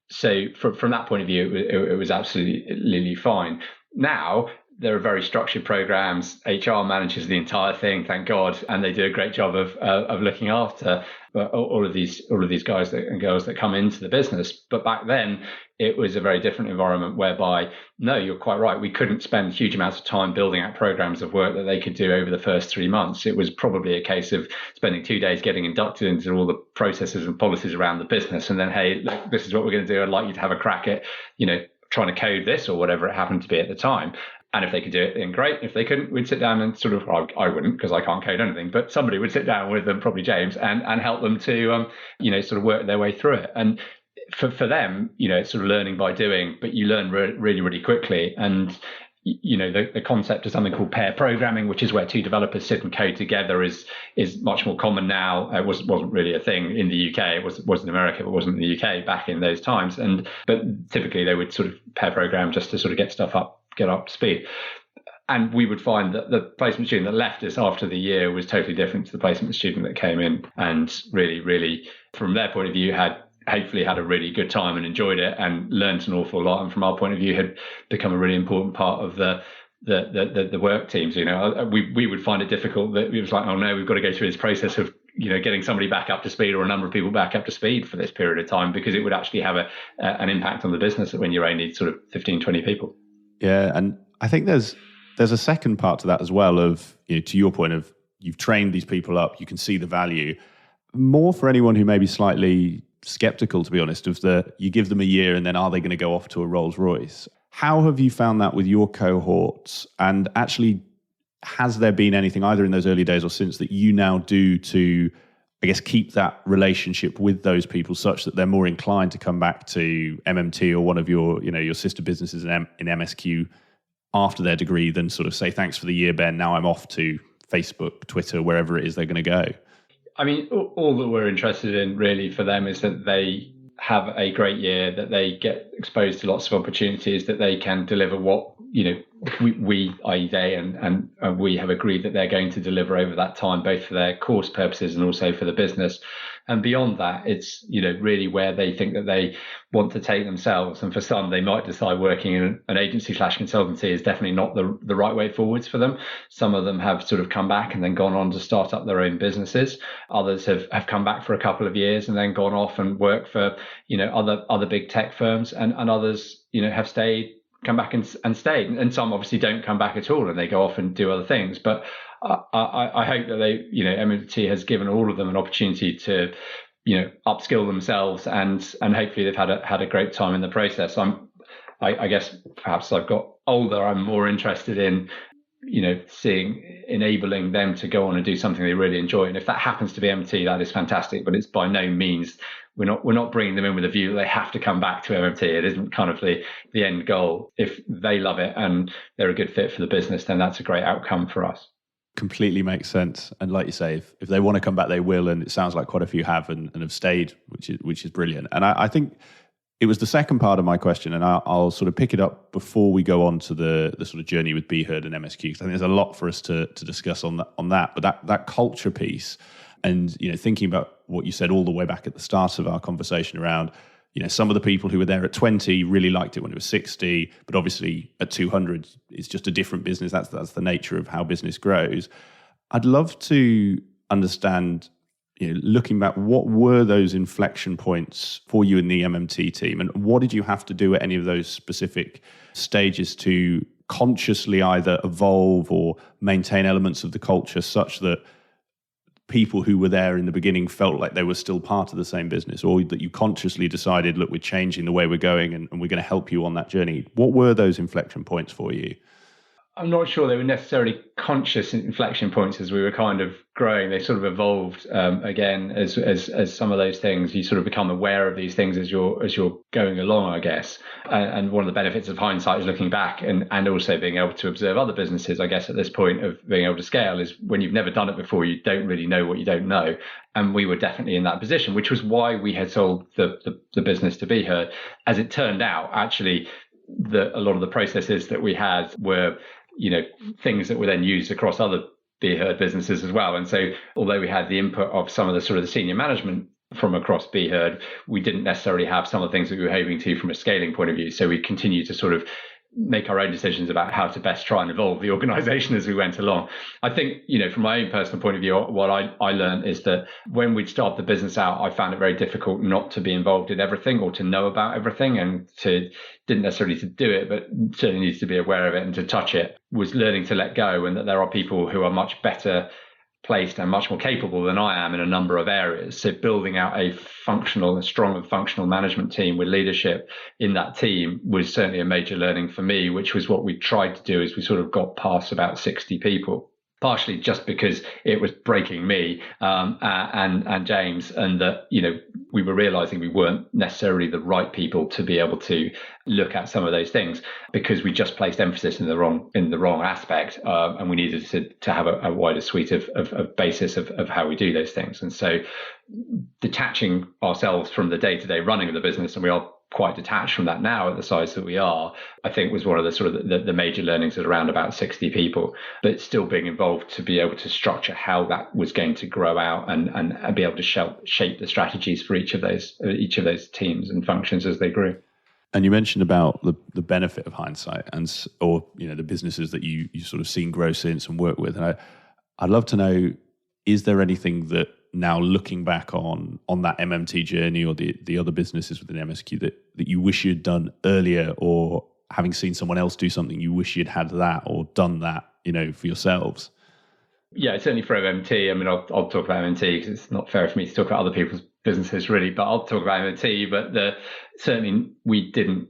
so from that point of view, it was absolutely fine. Now, there are very structured programs. HR manages the entire thing, thank God, and they do a great job of looking after all of these guys and girls that come into the business. But back then, it was a very different environment whereby, no, you're quite right, we couldn't spend huge amounts of time building out programs of work that they could do over the first 3 months. It was probably a case of spending 2 days getting inducted into all the processes and policies around the business, and then, hey, look, this is what we're going to do. I'd like you to have a crack at, trying to code this or whatever it happened to be at the time. And if they could do it, then great. If they couldn't, we'd sit down and sort of, I wouldn't, because I can't code anything, but somebody would sit down with them, probably James, and help them to, sort of work their way through it. And for them, it's sort of learning by doing, but you learn really, really quickly. And, the concept of something called pair programming, which is where two developers sit and code together, is much more common now. It wasn't really a thing in the UK. It was in America, but wasn't in the UK back in those times. But typically they would sort of pair program just to sort of get up to speed. And we would find that the placement student that left us after the year was totally different to the placement student that came in, and really, really, from their point of view, hopefully had a really good time and enjoyed it and learned an awful lot. And from our point of view, had become a really important part of the work teams. We would find it difficult that it was like, oh no, we've got to go through this process of getting somebody back up to speed, or a number of people back up to speed for this period of time, because it would actually have an impact on the business when you're only sort of 15, 20 people. Yeah, and I think there's a second part to that as well of, to your point of, you've trained these people up, you can see the value. More for anyone who may be slightly skeptical, to be honest, of you give them a year and then are they going to go off to a Rolls Royce? How have you found that with your cohorts? And actually, has there been anything either in those early days or since that you now do to, I guess, keep that relationship with those people such that they're more inclined to come back to MMT or one of your sister businesses in MSQ after their degree than sort of say, thanks for the year, Ben, now I'm off to Facebook, Twitter, wherever it is they're going to go? I mean, all that we're interested in really for them is that they have a great year, that they get exposed to lots of opportunities, that they can deliver what, we, i.e. they and we have agreed that they're going to deliver over that time, both for their course purposes and also for the business. And beyond that, it's, really where they think that they want to take themselves. And for some, they might decide working in an agency/consultancy is definitely not the right way forwards for them. Some of them have sort of come back and then gone on to start up their own businesses. Others have come back for a couple of years and then gone off and worked for, other big tech firms, and others, have come back and stayed. And some obviously don't come back at all and they go off and do other things. But I hope that MMT has given all of them an opportunity to, upskill themselves, and hopefully they've had a great time in the process. I guess perhaps I've got older, I'm more interested in, enabling them to go on and do something they really enjoy. And if that happens to be MMT, that is fantastic. But it's by no means, we're not bringing them in with a view that they have to come back to MMT. It isn't kind of the end goal. If they love it and they're a good fit for the business, then that's a great outcome for us. Completely makes sense. And like you say, if they want to come back, they will. And it sounds like quite a few have and have stayed, which is brilliant. And I think it was the second part of my question, and I'll sort of pick it up before we go on to the sort of journey with BHERD and MSQ, because I think there's a lot for us to discuss on that. But that culture piece, and thinking about what you said all the way back at the start of our conversation around, some of the people who were there at 20 really liked it when it was 60, but obviously at 200, it's just a different business. That's the nature of how business grows. I'd love to understand, looking back, what were those inflection points for you in the MMT team, and what did you have to do at any of those specific stages to consciously either evolve or maintain elements of the culture such that people who were there in the beginning felt like they were still part of the same business, or that you consciously decided, look, we're changing the way we're going and we're going to help you on that journey? What were those inflection points for you? I'm not sure they were necessarily conscious inflection points as we were kind of growing. They sort of evolved again as some of those things. You sort of become aware of these things as you're going along, I guess. And one of the benefits of hindsight is looking back and also being able to observe other businesses, I guess, at this point of being able to scale, is when you've never done it before, you don't really know what you don't know. And we were definitely in that position, which was why we had sold the business to Be Heard. As it turned out, actually, a lot of the processes that we had were things that were then used across other Be Heard businesses as well. And so although we had the input of some of the sort of the senior management from across Be Heard, we didn't necessarily have some of the things that we were hoping to from a scaling point of view. So we continued to sort of make our own decisions about how to best try and evolve the organization as we went along. I think, from my own personal point of view, what I learned is that when we'd started the business out, I found it very difficult not to be involved in everything or to know about everything, and didn't necessarily to do it, but certainly needs to be aware of it and to touch it. Was learning to let go, and that there are people who are much better placed and much more capable than I am in a number of areas. So building out a strong and functional management team with leadership in that team was certainly a major learning for me, which was what we tried to do as we sort of got past about 60 people. Partially just because it was breaking me and James, and that we were realizing we weren't necessarily the right people to be able to look at some of those things, because we just placed emphasis in the wrong aspect, and we needed to have a wider suite of basis of how we do those things. And so detaching ourselves from the day-to-day running of the business, and we are quite detached from that now at the size that we are, I think was one of the sort of the major learnings at around about 60 people, but still being involved to be able to structure how that was going to grow out and be able to shape the strategies for each of those teams and functions as they grew. And you mentioned about the benefit of hindsight or the businesses that you sort of seen grow since and work with. And I'd love to know, is there anything that now looking back on that MMT journey or the other businesses within MSQ that you wish you'd done earlier, or having seen someone else do something, you wish you'd had that or done that, for yourselves? Yeah, certainly for MMT. I mean, I'll talk about MMT because it's not fair for me to talk about other people's businesses really, but I'll talk about MMT. But certainly we didn't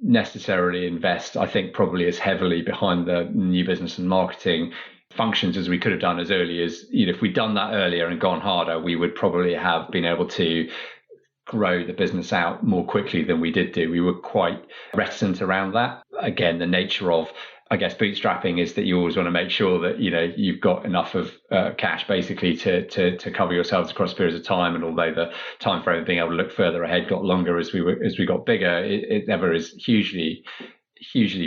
necessarily invest, I think, probably as heavily behind the new business and marketing functions as we could have done as early as, if we'd done that earlier and gone harder, we would probably have been able to grow the business out more quickly than we did do. We were quite reticent around that. Again, the nature of, I guess, bootstrapping is that you always want to make sure that, you've got enough of cash basically to cover yourselves across periods of time. And although the time frame of being able to look further ahead got longer as we got bigger, it never is hugely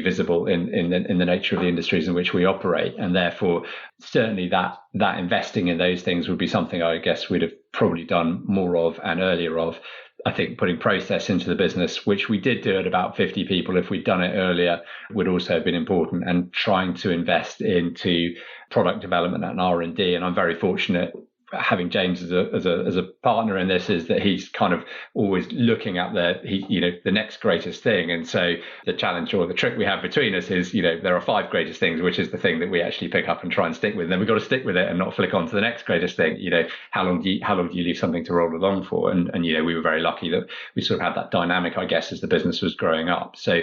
visible in the nature of the industries in which we operate. And therefore, certainly that investing in those things would be something I guess we'd have probably done more of and earlier of. I think putting process into the business, which we did do at about 50 people, if we'd done it earlier, would also have been important, and trying to invest into product development and R&D. And I'm very fortunate having James as a partner in this, is that he's kind of always looking at the next greatest thing. And so the challenge or the trick we have between us is, there are 5 greatest things, which is the thing that we actually pick up and try and stick with. And then we've got to stick with it and not flick on to the next greatest thing. How long do you leave something to roll along for? And we were very lucky that we sort of had that dynamic, I guess, as the business was growing up. So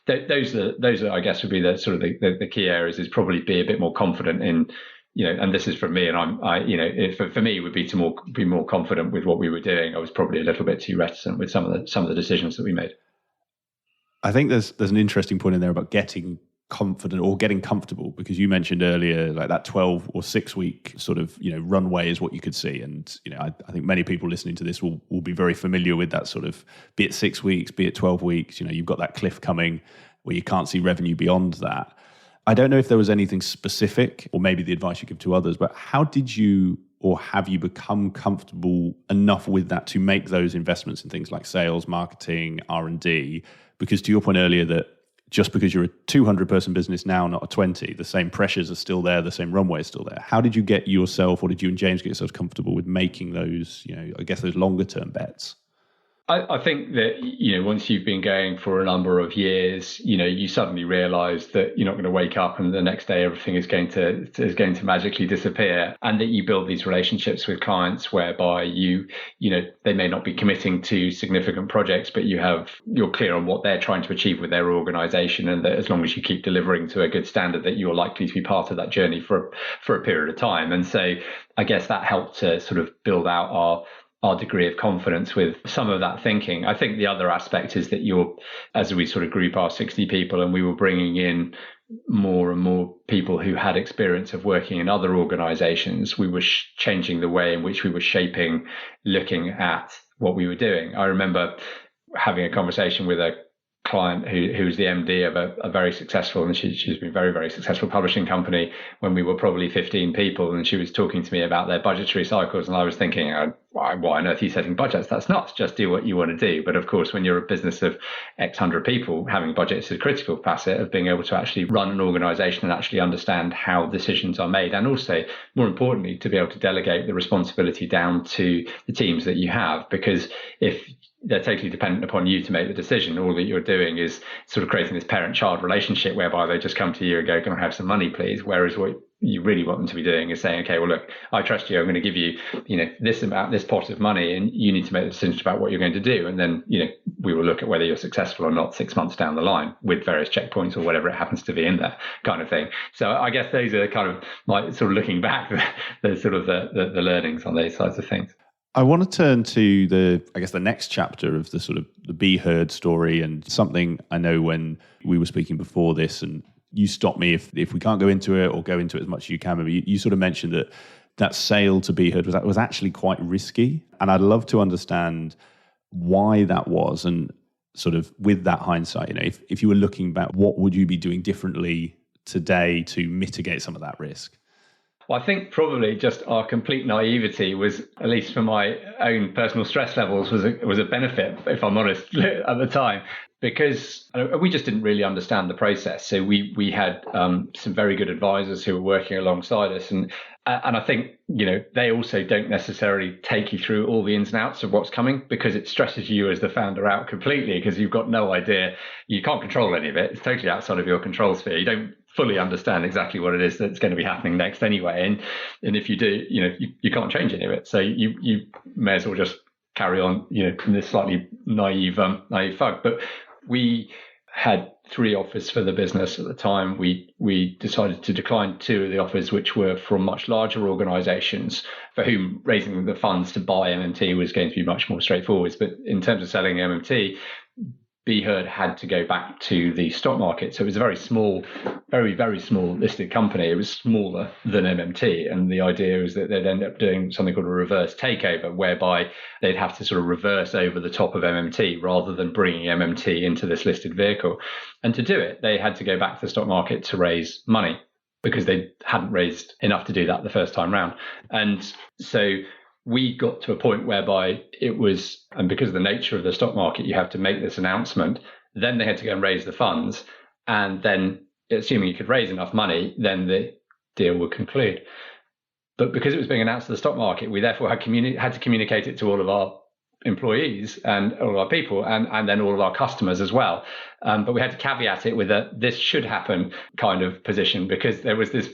those are, I guess, would be the sort of the key areas, is probably be a bit more confident in, and this is from me, and for me, it would be to be more confident with what we were doing. I was probably a little bit too reticent with some of the decisions that we made. I think there's an interesting point in there about getting confident or getting comfortable, because you mentioned earlier, like that 12 or 6 week sort of, runway is what you could see. And, I think many people listening to this will be very familiar with that sort of, be it 6 weeks, be it 12 weeks, you've got that cliff coming where you can't see revenue beyond that. I don't know if there was anything specific, or maybe the advice you give to others, but how did you, or have you become comfortable enough with that to make those investments in things like sales, marketing, R&D? Because to your point earlier, that just because you're a 200-person business now, not a 20, the same pressures are still there, the same runway is still there. How did you get yourself, or did you and James get yourselves comfortable with making those, I guess those longer term bets? I think that, once you've been going for a number of years, you suddenly realize that you're not going to wake up and the next day everything is going to magically disappear, and that you build these relationships with clients whereby they may not be committing to significant projects, but you're clear on what they're trying to achieve with their organization, and that as long as you keep delivering to a good standard, that you're likely to be part of that journey for a period of time. And so I guess that helped to sort of build out our degree of confidence with some of that thinking. I think the other aspect is that as we sort of grew past 60 people and we were bringing in more and more people who had experience of working in other organizations, we were changing the way in which we were shaping, looking at what we were doing. I remember having a conversation with a client who's the MD of a very successful, and she's been very, very successful publishing company, when we were probably 15 people, and she was talking to me about their budgetary cycles, and I was thinking, why on earth are you setting budgets? That's nuts. Just do what you want to do. But of course, when you're a business of X hundred people, having budgets is a critical facet of being able to actually run an organization and actually understand how decisions are made, and also, more importantly, to be able to delegate the responsibility down to the teams that you have. Because if they're totally dependent upon you to make the decision, all that you're doing is sort of creating this parent-child relationship whereby they just come to you and go, can I have some money, please? Whereas what you really want them to be doing is saying, okay, well, look, I trust you. I'm going to give you, this amount, this pot of money, and you need to make the decision about what you're going to do. And then, we will look at whether you're successful or not 6 months down the line with various checkpoints or whatever it happens to be in there, kind of thing. So I guess those are kind of like sort of looking back, the sort of the learnings on those sides of things. I want to turn to the next chapter of the sort of the Be Heard story, and something I know when we were speaking before this, and you stop me if we can't go into it or go into it as much as you can. But you sort of mentioned that sale to Be Heard was actually quite risky, and I'd love to understand why that was, and sort of with that hindsight, if you were looking back, what would you be doing differently today to mitigate some of that risk? Well, I think probably just our complete naivety was, at least for my own personal stress levels, was a benefit, if I'm honest, at the time, because we just didn't really understand the process. So we had some very good advisors who were working alongside us, and I think they also don't necessarily take you through all the ins and outs of what's coming, because it stresses you as the founder out completely, because you've got no idea, you can't control any of it. It's totally outside of your control sphere. You don't fully understand exactly what it is that's going to be happening next anyway, and if you do, you can't change any of it. So you may as well just carry on, in this slightly naive fug. But we had 3 offers for the business at the time. We decided to decline 2 of the offers, which were from much larger organizations for whom raising the funds to buy MMT was going to be much more straightforward. But in terms of selling MMT, Be Heard had to go back to the stock market. So it was a very small, very, very small listed company. It was smaller than MMT. And the idea was that they'd end up doing something called a reverse takeover, whereby they'd have to sort of reverse over the top of MMT rather than bringing MMT into this listed vehicle. And to do it, they had to go back to the stock market to raise money, because they hadn't raised enough to do that the first time round. And so we got to a point whereby it was, and because of the nature of the stock market, you have to make this announcement. Then they had to go and raise the funds. And then, assuming you could raise enough money, then the deal would conclude. But because it was being announced to the stock market, we therefore had to communicate it to all of our employees and all of our people, and then all of our customers as well. But we had to caveat it with a this should happen kind of position, because there was this,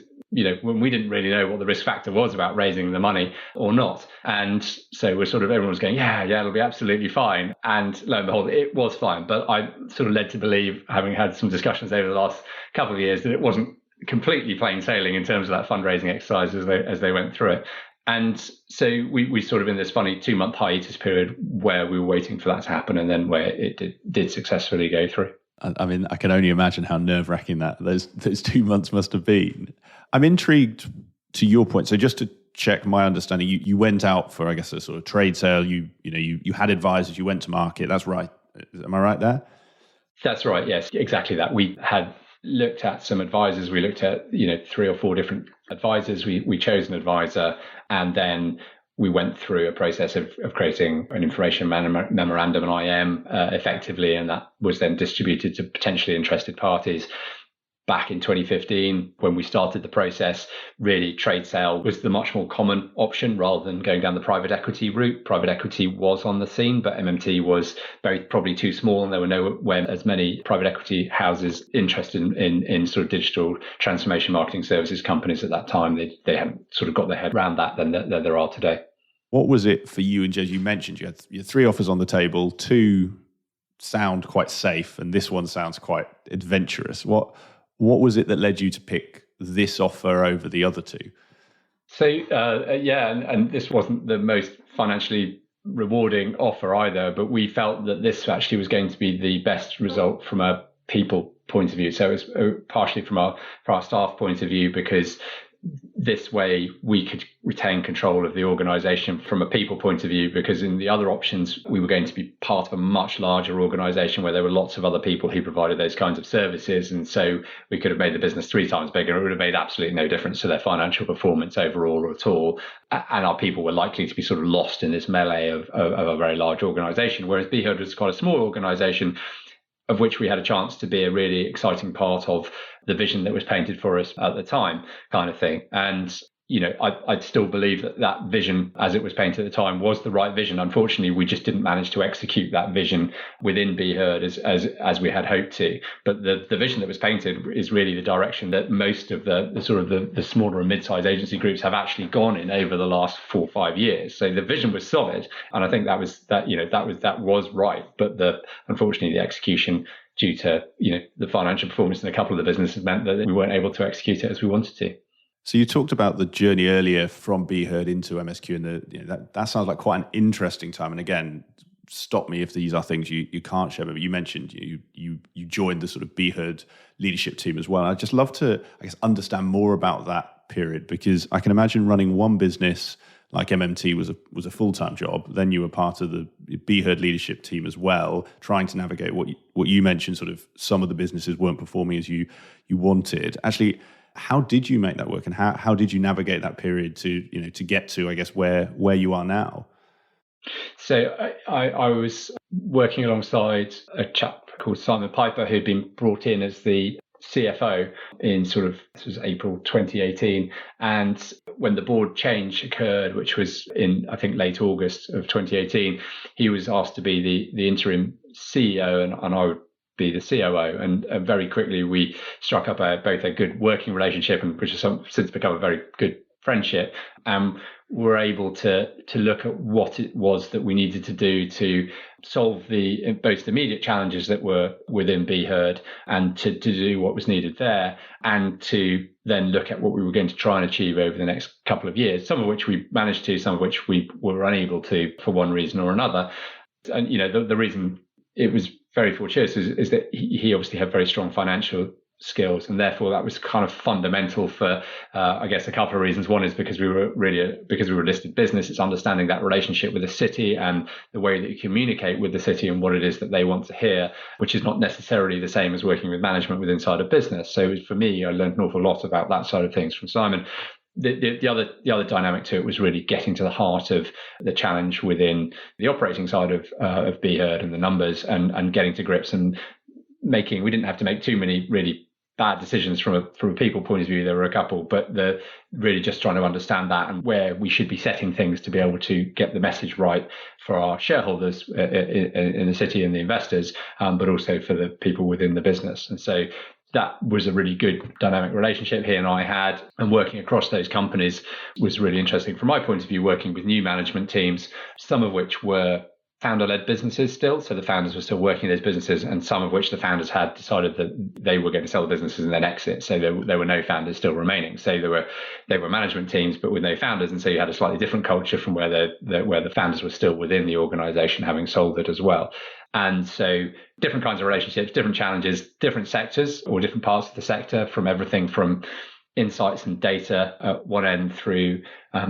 when we didn't really know what the risk factor was about raising the money or not. And so we're sort of, everyone was going, yeah, it'll be absolutely fine. And lo and behold, it was fine. But I sort of led to believe, having had some discussions over the last couple of years, that it wasn't completely plain sailing in terms of that fundraising exercise as they went through it. And so we sort of in this funny 2-month hiatus period where we were waiting for that to happen, and then where it did successfully go through. I mean, I can only imagine how nerve-wracking those 2 months must have been. I'm intrigued to your point. So just to check my understanding, you went out for, I guess, a sort of trade sale. You had advisors. You went to market. That's right. Am I right there? That's right. Yes, exactly that. We had looked at some advisors. We looked at 3 or 4 different advisors. We chose an advisor, and then we went through a process of creating an information memorandum, an IM, effectively, and that was then distributed to potentially interested parties. back in 2015, when we started the process, really trade sale was the much more common option rather than going down the private equity route. Private equity was on the scene, but MMT was probably too small, and there were nowhere as many private equity houses interested in sort of digital transformation marketing services companies at that time. They hadn't sort of got their head around that than there are today. What was it for you? And as you mentioned, you had 3 offers on the table, 2 sound quite safe, and this one sounds quite adventurous. What was it that led you to pick this offer over the other 2? So, and this wasn't the most financially rewarding offer either, but we felt that this actually was going to be the best result from a people point of view. So it was partially from our staff point of view, because this way we could retain control of the organization from a people point of view, because in the other options, we were going to be part of a much larger organization where there were lots of other people who provided those kinds of services. And so we could have made the business 3 times bigger. It would have made absolutely no difference to their financial performance overall at all. And our people were likely to be sort of lost in this melee of a very large organization, whereas BHERD was quite a small organization, of which we had a chance to be a really exciting part of the vision that was painted for us at the time, kind of thing. And, I'd still believe that vision as it was painted at the time was the right vision. Unfortunately, we just didn't manage to execute that vision within BHERD as we had hoped to. But the vision that was painted is really the direction that most of the smaller and mid-sized agency groups have actually gone in over the last 4 or 5 years. So the vision was solid, and I think that was right. But unfortunately, the execution, due to the financial performance in a couple of the businesses, meant that we weren't able to execute it as we wanted to. So you talked about the journey earlier from BHERD into MSQ, and that sounds like quite an interesting time. And again, stop me if these are things you can't share. But you mentioned you joined the sort of BHERD leadership team as well. I'd just love to, understand more about that period, because I can imagine running one business like MMT was a full-time job. Then you were part of the BHERD leadership team as well, trying to navigate what you mentioned, sort of some of the businesses weren't performing as you wanted. Actually, how did you make that work, and how did you navigate that period to get to, I guess, where you are now? So I was working alongside a chap called Simon Piper, who'd been brought in as the CFO in this was April 2018. And when the board change occurred, which was in, I think, late August of 2018, he was asked to be the interim CEO, and I would be the COO. And very quickly, we struck up both a good working relationship, and which has since become a very good friendship. We're able to look at what it was that we needed to do to solve both immediate challenges that were within BHERD, and to do what was needed there, and to then look at what we were going to try and achieve over the next couple of years, some of which we managed to, some of which we were unable to for one reason or another. And the reason it was very fortuitous is that he obviously had very strong financial skills, and therefore that was kind of fundamental for I guess a couple of reasons. One is because we were a listed business. It's understanding that relationship with the city and the way that you communicate with the city and what it is that they want to hear, which is not necessarily the same as working with management within inside a business. So for me, I learned an awful lot about that side of things from Simon. The other dynamic to it was really getting to the heart of the challenge within the operating side of BHERD and the numbers, and getting to grips and we didn't have to make too many really bad decisions from a people point of view. There were a couple, but really just trying to understand that and where we should be setting things to be able to get the message right for our shareholders in the city and the investors, but also for the people within the business. And so that was a really good dynamic relationship he and I had, and working across those companies was really interesting from my point of view, working with new management teams, some of which were founder-led businesses still. So the founders were still working in those businesses, and some of which the founders had decided that they were going to sell the businesses and then exit. So there were no founders still remaining. So they were management teams, but with no founders. And so you had a slightly different culture from where the founders were still within the organization, having sold it as well. And so different kinds of relationships, different challenges, different sectors or different parts of the sector, from everything from insights and data at one end through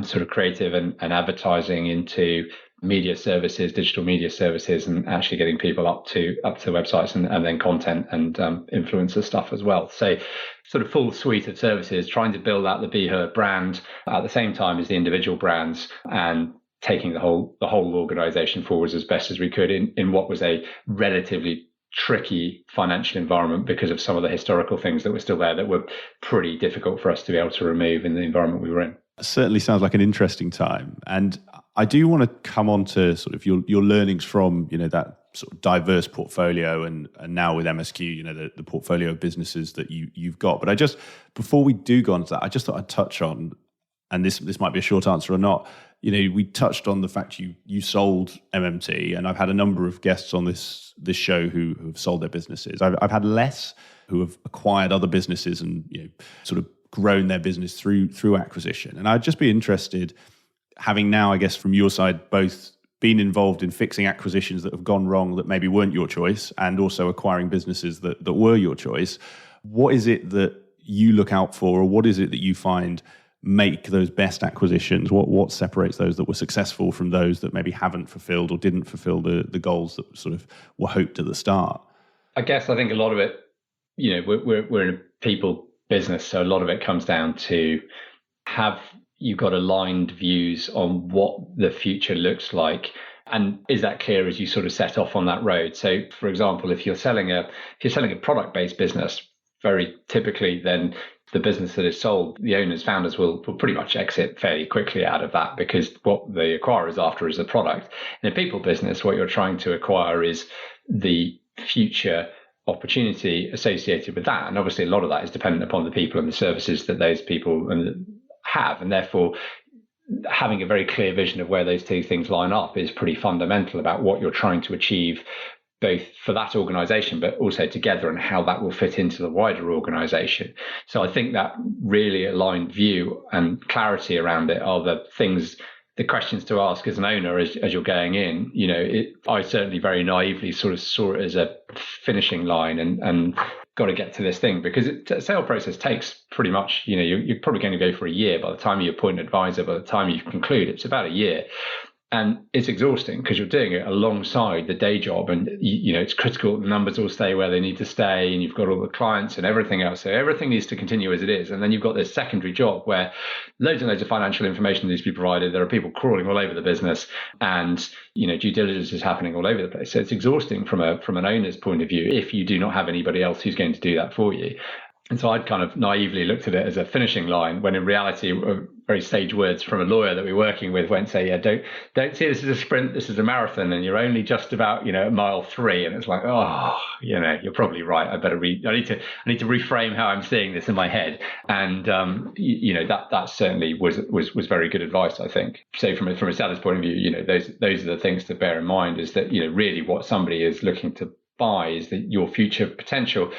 sort of creative and advertising into media services, digital media services, and actually getting people up to websites and then content and influencer stuff as well. So sort of full suite of services, trying to build out the BHERD brand at the same time as the individual brands, and taking the whole organization forwards as best as we could in what was a relatively tricky financial environment because of some of the historical things that were still there that were pretty difficult for us to be able to remove in the environment we were in. It certainly sounds like an interesting time. And I do want to come on to sort of your learnings from, that sort of diverse portfolio and now with MSQ, the portfolio of businesses that you've got. But before we do go on to that, I just thought I'd touch on, and this might be a short answer or not, we touched on the fact you sold MMT, and I've had a number of guests on this show who have sold their businesses. I've had less who have acquired other businesses and sort of grown their business through acquisition. And I'd just be interested, having now, I guess, from your side, both been involved in fixing acquisitions that have gone wrong that maybe weren't your choice, and also acquiring businesses that were your choice. What is it that you look out for, or what is it that you find make those best acquisitions? What separates those that were successful from those that maybe haven't fulfilled or didn't fulfill the goals that sort of were hoped at the start? I guess I think a lot of it, we're in a people business, so a lot of it comes down to have you got aligned views on what the future looks like, and is that clear as you sort of set off on that road? So, for example, if you're selling a product-based business, very typically, then the business that is sold, the owners, founders will pretty much exit fairly quickly out of that, because what the acquirer is after is the product. In a people business, what you're trying to acquire is the future opportunity associated with that. And obviously a lot of that is dependent upon the people and the services that those people have. And therefore, having a very clear vision of where those two things line up is pretty fundamental about what you're trying to achieve, both for that organization, but also together, and how that will fit into the wider organization. So I think that really aligned view and clarity around it are the questions to ask as an owner as you're going in. I certainly very naively sort of saw it as a finishing line and got to get to this thing, because the sale process takes pretty much, you're probably going to go for a year. By the time you appoint an advisor, by the time you conclude, it's about a year. And it's exhausting because you're doing it alongside the day job, and it's critical the numbers all stay where they need to stay, and you've got all the clients and everything else. So everything needs to continue as it is. And then you've got this secondary job where loads and loads of financial information needs to be provided. There are people crawling all over the business, and due diligence is happening all over the place. So it's exhausting from an owner's point of view if you do not have anybody else who's going to do that for you. And so I'd kind of naively looked at it as a finishing line, when in reality, very sage words from a lawyer that we're working with went, say, don't see this as a sprint, this is a marathon, and you're only just about, at mile 3. And it's like, you're probably right. I need to reframe how I'm seeing this in my head. And, that certainly was very good advice, I think. So from a seller's point of view, those are the things to bear in mind, is that, really what somebody is looking to buy is your future potential,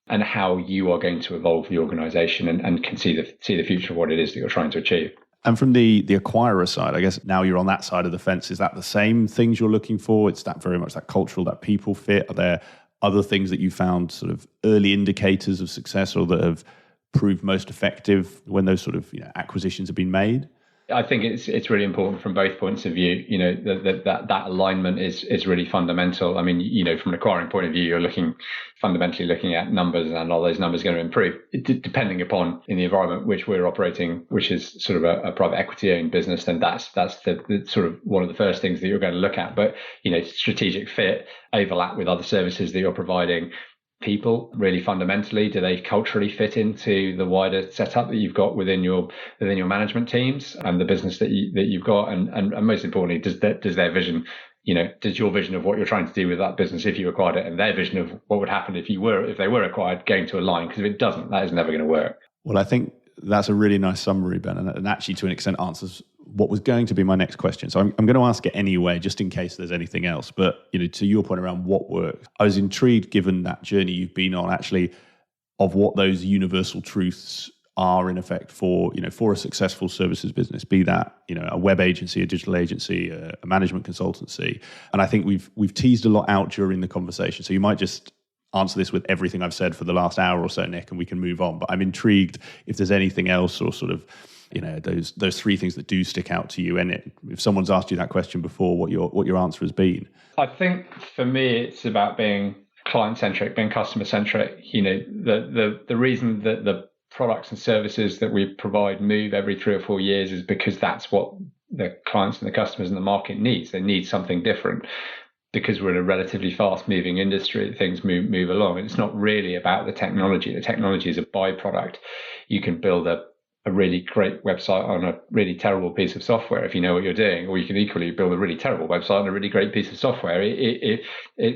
and how you are going to evolve the organization and can see the future of what it is that you're trying to achieve. And from the acquirer side, I guess now you're on that side of the fence, is that the same things you're looking for? It's that very much that cultural, that people fit? Are there other things that you found sort of early indicators of success, or that have proved most effective when those sort of acquisitions have been made? I think it's really important from both points of view. That alignment is really fundamental. I mean, from an acquiring point of view, you're fundamentally looking at numbers, and are those numbers going to improve? Depending upon in the environment which we're operating, which is sort of a private equity owned business, then that's the sort of one of the first things that you're going to look at. But strategic fit, overlap with other services that you're providing. People, really fundamentally, do they culturally fit into the wider setup that you've got within your management teams and the business that you've got, and most importantly, does their vision, does your vision of what you're trying to do with that business, if you acquired it, and their vision of what would happen if they were acquired, going to align? Because if it doesn't, that is never going to work. Well, I think that's a really nice summary, Ben, and actually to an extent answers what was going to be my next question. So I'm going to ask it anyway, just in case there's anything else. But, to your point around what works, I was intrigued, given that journey you've been on, actually, of what those universal truths are in effect for a successful services business, be that, a web agency, a digital agency, a management consultancy. And I think we've teased a lot out during the conversation. So you might just answer this with everything I've said for the last hour or so, Nick, and we can move on. But I'm intrigued if there's anything else, or sort of, those 3 things that do stick out to you. And if someone's asked you that question before, what your answer has been. I think for me, it's about being client-centric, being customer-centric. The reason that the products and services that we provide move every 3 or 4 years is because that's what the clients and the customers in the market needs. They need something different. because we're in a relatively fast-moving industry, things move along. And it's not really about the technology. The technology is a byproduct. You can build a really great website on a really terrible piece of software if you know what you're doing, or you can equally build a really terrible website on a really great piece of software. It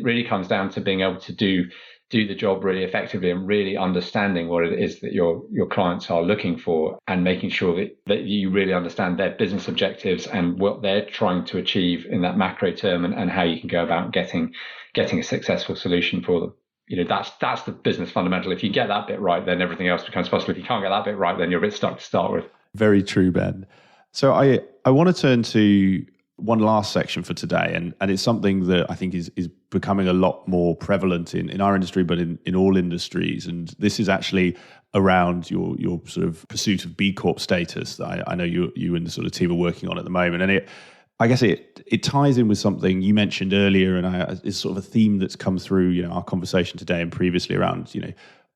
really comes down to being able to do the job really effectively and really understanding what it is that your clients are looking for, and making sure that you really understand their business objectives and what they're trying to achieve in that macro term, and how you can go about getting a successful solution for them. That's the business fundamental. If you get that bit right, then everything else becomes possible. If you can't get that bit right, then you're a bit stuck to start with. Very true, Ben. So I want to turn to one last section for today, and it's something that I think is becoming a lot more prevalent in our industry, but in all industries. And this is actually around your sort of pursuit of B Corp status that I know you and the sort of team are working on at the moment. And I guess it ties in with something you mentioned earlier, and it's sort of a theme that's come through our conversation today and previously around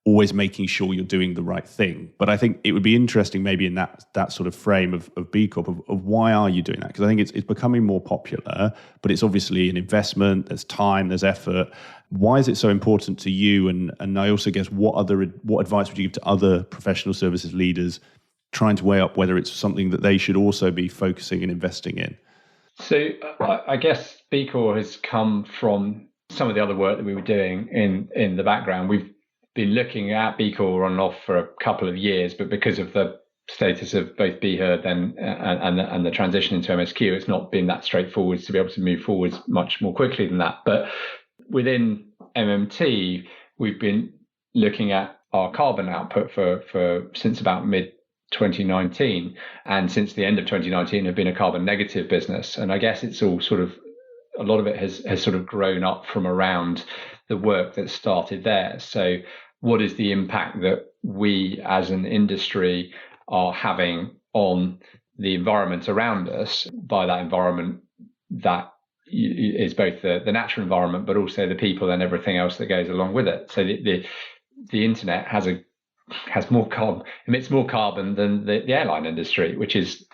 always making sure you're doing the right thing. But I think it would be interesting maybe in that sort of frame of B Corp of why are you doing that? Because I think it's becoming more popular, but it's obviously an investment, there's time, there's effort. Why is it so important to you? And I also guess what advice would you give to other professional services leaders trying to weigh up whether it's something that they should also be focusing and investing in? So I guess B Corp has come from some of the other work that we were doing in the background. We've been looking at B Corp on and off for a couple of years, but because of the status of both BHERD and the transition into MSQ, it's not been that straightforward to be able to move forwards much more quickly than that. But within MMT, we've been looking at our carbon output for since about mid 2019, and since the end of 2019 have been a carbon negative business. And I guess it's all sort of, a lot of it has sort of grown up from around the work that started there. So what is the impact that we as an industry are having on the environment around us? By that environment, that is both the natural environment, but also the people and everything else that goes along with it. So the internet has more carbon, emits more carbon than the airline industry, which is,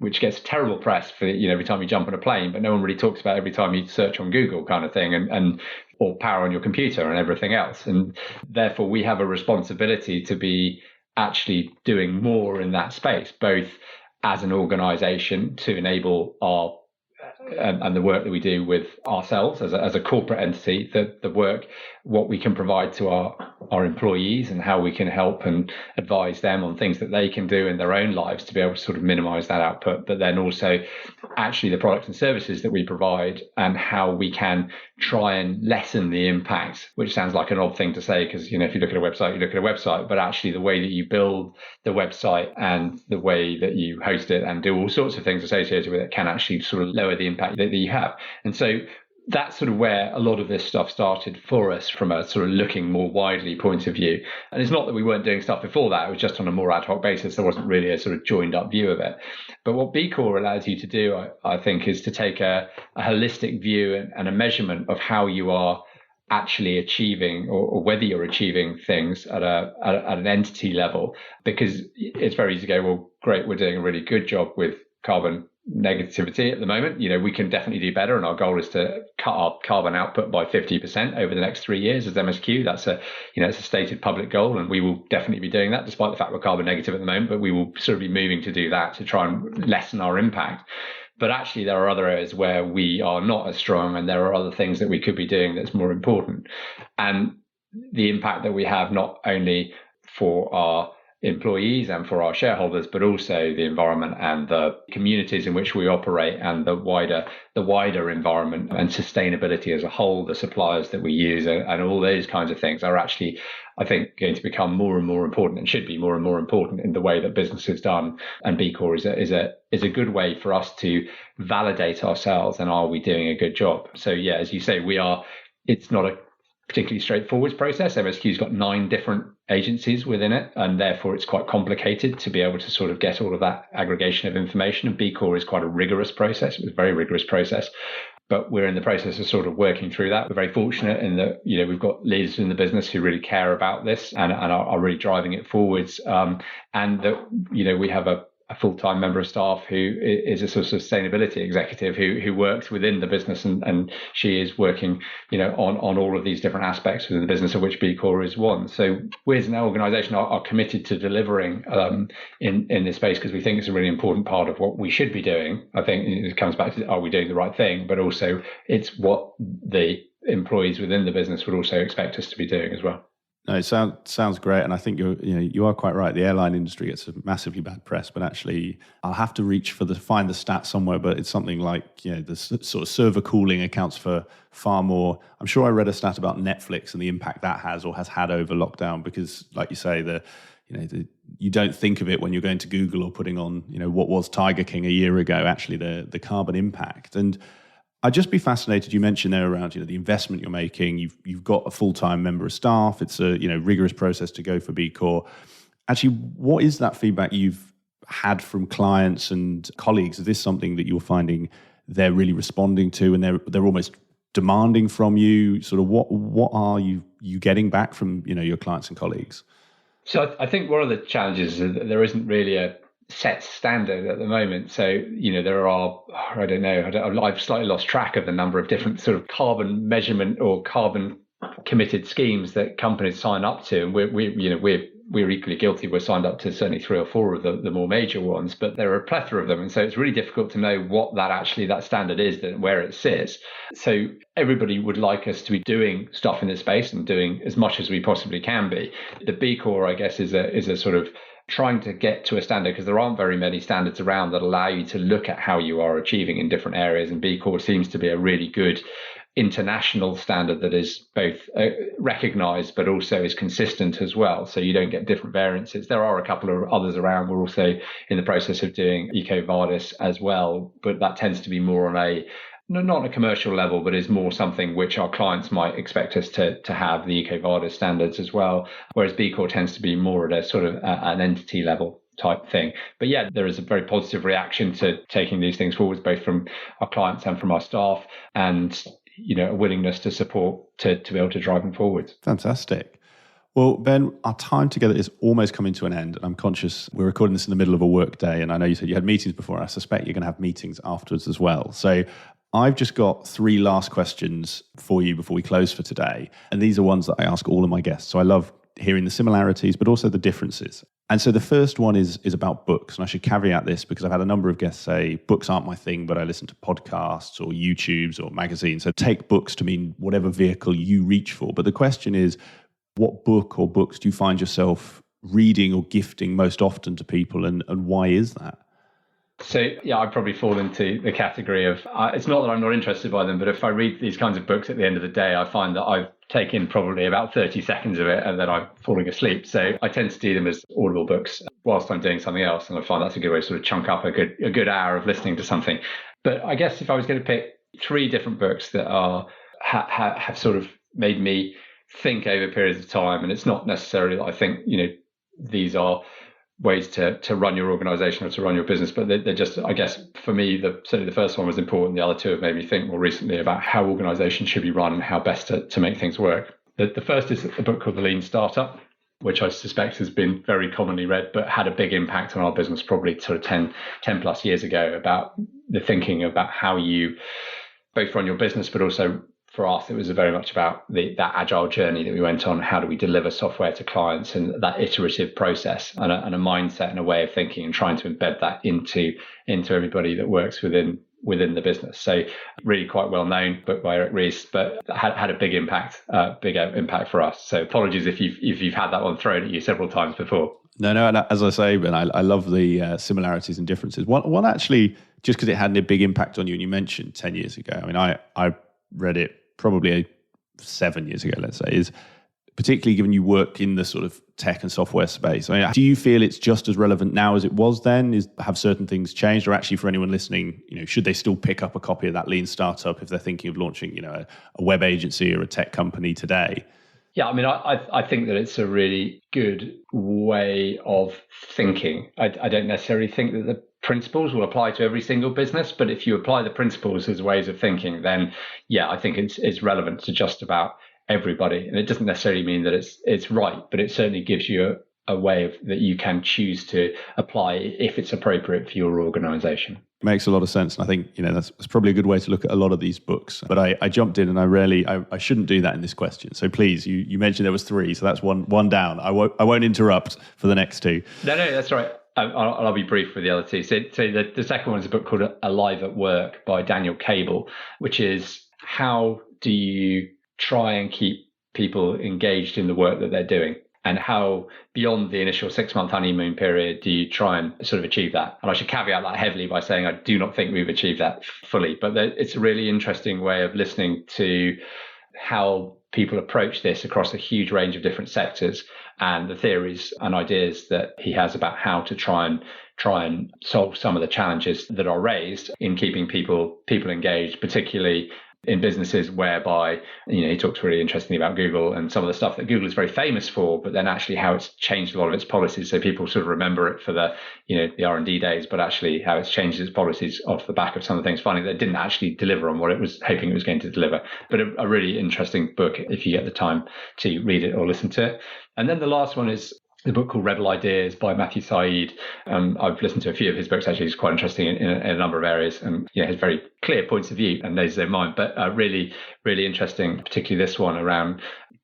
which gets terrible press for, every time you jump on a plane, but no one really talks about every time you search on Google kind of thing, and or power on your computer and everything else. And therefore we have a responsibility to be actually doing more in that space, both as an organization to enable our and the work that we do with ourselves as a corporate entity, the work, what we can provide to our employees and how we can help and advise them on things that they can do in their own lives to be able to sort of minimize that output, but then also actually the products and services that we provide and how we can try and lessen the impact, which sounds like an odd thing to say because, if you look at a website, you look at a website, but actually the way that you build the website and the way that you host it and do all sorts of things associated with it can actually sort of lower the impact that you have. And so that's sort of where a lot of this stuff started for us from a sort of looking more widely point of view. And it's not that we weren't doing stuff before that, it was just on a more ad hoc basis. There wasn't really a sort of joined up view of it. But what B Corp allows you to do, I think, is to take a holistic view and a measurement of how you are actually achieving or whether you're achieving things at an entity level. Because it's very easy to go, well, great, we're doing a really good job with carbon negativity at the moment. We can definitely do better, and our goal is to cut our carbon output by 50% over the next 3 years as MSQ. That's it's a stated public goal, and we will definitely be doing that, despite the fact we're carbon negative at the moment. But we will sort of be moving to do that to try and lessen our impact. But actually, there are other areas where we are not as strong, and there are other things that we could be doing that's more important. And the impact that we have, not only for our employees and for our shareholders, but also the environment and the communities in which we operate, and the wider environment and sustainability as a whole, the suppliers that we use, and all those kinds of things are actually, I think, going to become more and more important, and should be more and more important in the way that business is done. And B Corp is a good way for us to validate ourselves, and are we doing a good job? So yeah, as you say, it's not a particularly straightforward process. MSQ's got 9 different agencies within it, and therefore it's quite complicated to be able to sort of get all of that aggregation of information. And B Corp is quite a rigorous process. It was a very rigorous process, but we're in the process of sort of working through that. We're very fortunate in that, we've got leaders in the business who really care about this and are really driving it forwards. And that, we have a a full-time member of staff who is a sort of sustainability executive who works within the business, and she is working, on all of these different aspects within the business, of which B Corp is one. So we as an organisation are committed to delivering in this space, because we think it's a really important part of what we should be doing. I think it comes back to, are we doing the right thing? But also it's what the employees within the business would also expect us to be doing as well. No, it sounds great, and I think you are quite right. The airline industry gets a massively bad press, but actually, I'll have to reach find the stat somewhere. But it's something like the sort of server cooling accounts for far more. I'm sure I read a stat about Netflix and the impact that has or has had over lockdown, because, like you say, you don't think of it when you're going to Google or putting on what was Tiger King a year ago. Actually, the carbon impact. And I'd just be fascinated. You mentioned there around the investment you're making. You've got a full-time member of staff. It's a rigorous process to go for B Corp. Actually, what is that feedback you've had from clients and colleagues? Is this something that you're finding they're really responding to, and they're almost demanding from you? Sort of what are you getting back from your clients and colleagues? So I think one of the challenges is that there isn't really a set standard at the moment. So, there are, I don't know, I've slightly lost track of the number of different sort of carbon measurement or carbon committed schemes that companies sign up to. And we're equally guilty. We're signed up to certainly 3 or 4 of the more major ones, but there are a plethora of them. And so it's really difficult to know what that standard is and where it sits. So everybody would like us to be doing stuff in this space and doing as much as we possibly can be. The B Corp, I guess, is a sort of trying to get to a standard, because there aren't very many standards around that allow you to look at how you are achieving in different areas. And B Corp seems to be a really good international standard that is both recognized but also is consistent as well, so you don't get different variances. There are a couple of others around. We're also in the process of doing EcoVadis as well, but that tends to be more on not on a commercial level, but is more something which our clients might expect us to have, the EcoVadis standards as well, whereas B Corp tends to be more at a sort of an entity level type thing. But yeah, there is a very positive reaction to taking these things forwards, both from our clients and from our staff, and a willingness to support to be able to drive them forwards. Fantastic. Well, Ben, our time together is almost coming to an end, and I'm conscious we're recording this in the middle of a work day, and I know you said you had meetings before. I suspect you're going to have meetings afterwards as well. So I've just got 3 last questions for you before we close for today, and these are ones that I ask all of my guests. So I love hearing the similarities, but also the differences. And so the first one is about books. And I should caveat this because I've had a number of guests say, books aren't my thing, but I listen to podcasts or YouTubes or magazines. So take books to mean whatever vehicle you reach for. But the question is, what book or books do you find yourself reading or gifting most often to people, and why is that? So, yeah, I'd probably fall into the category of, it's not that I'm not interested by them, but if I read these kinds of books at the end of the day, I find that I've taken probably about 30 seconds of it and then I'm falling asleep. So I tend to do them as audible books whilst I'm doing something else. And I find that's a good way to sort of chunk up a good hour of listening to something. But I guess if I was going to pick 3 different books that have sort of made me think over periods of time, and it's not necessarily that I think, these are ways to run your organization or to run your business, but they're just, I guess, for me, certainly the first one was important. The other 2 have made me think more recently about how organizations should be run and how best to make things work. The first is a book called The Lean Startup, which I suspect has been very commonly read, but had a big impact on our business probably sort of 10 plus years ago, about the thinking about how you both run your business, but also for us, it was very much about that agile journey that we went on. How do we deliver software to clients, and that iterative process and a mindset and a way of thinking, and trying to embed that into everybody that works within the business. So really quite well known book by Eric Ries, but had a big impact for us. So apologies if you've had that one thrown at you several times before. No, and as I say, Ben, I love the similarities and differences. One actually, just because it had a big impact on you, and you mentioned 10 years ago. I mean, I read it probably 7 years ago, let's say, is particularly given you work in the sort of tech and software space. I mean, do you feel it's just as relevant now as it was then? Have certain things changed? Or actually, for anyone listening, should they still pick up a copy of that Lean Startup if they're thinking of launching, a web agency or a tech company today? Yeah, I mean, I think that it's a really good way of thinking. I don't necessarily think that the principles will apply to every single business, but if you apply the principles as ways of thinking, then yeah, I think it's relevant to just about everybody. And it doesn't necessarily mean that it's right, but it certainly gives you a way that you can choose to apply if it's appropriate for your organization. Makes a lot of sense. And I think, that's probably a good way to look at a lot of these books. But I jumped in and I shouldn't do that in this question. So please, you mentioned there was 3, so that's one down. I won't interrupt for the next 2. No, that's right. I'll be brief with the other 2. So the second one is a book called Alive at Work by Daniel Cable, which is how do you try and keep people engaged in the work that they're doing? And how, beyond the initial 6-month honeymoon period, do you try and sort of achieve that? And I should caveat that heavily by saying I do not think we've achieved that fully. But it's a really interesting way of listening to how people approach this across a huge range of different sectors, and the theories and ideas that he has about how to try and solve some of the challenges that are raised in keeping people engaged, particularly in businesses whereby, he talks really interestingly about Google and some of the stuff that Google is very famous for, but then actually how it's changed a lot of its policies. So people sort of remember it for the R&D days, but actually how it's changed its policies off the back of some of the things, finding that it didn't actually deliver on what it was hoping it was going to deliver. But a really interesting book if you get the time to read it or listen to it. And then the last one is the book called Rebel Ideas by Matthew Said. I've listened to a few of his books, actually. He's quite interesting in a number of areas, and has very clear points of view and knows his own mind, but really, really interesting, particularly this one around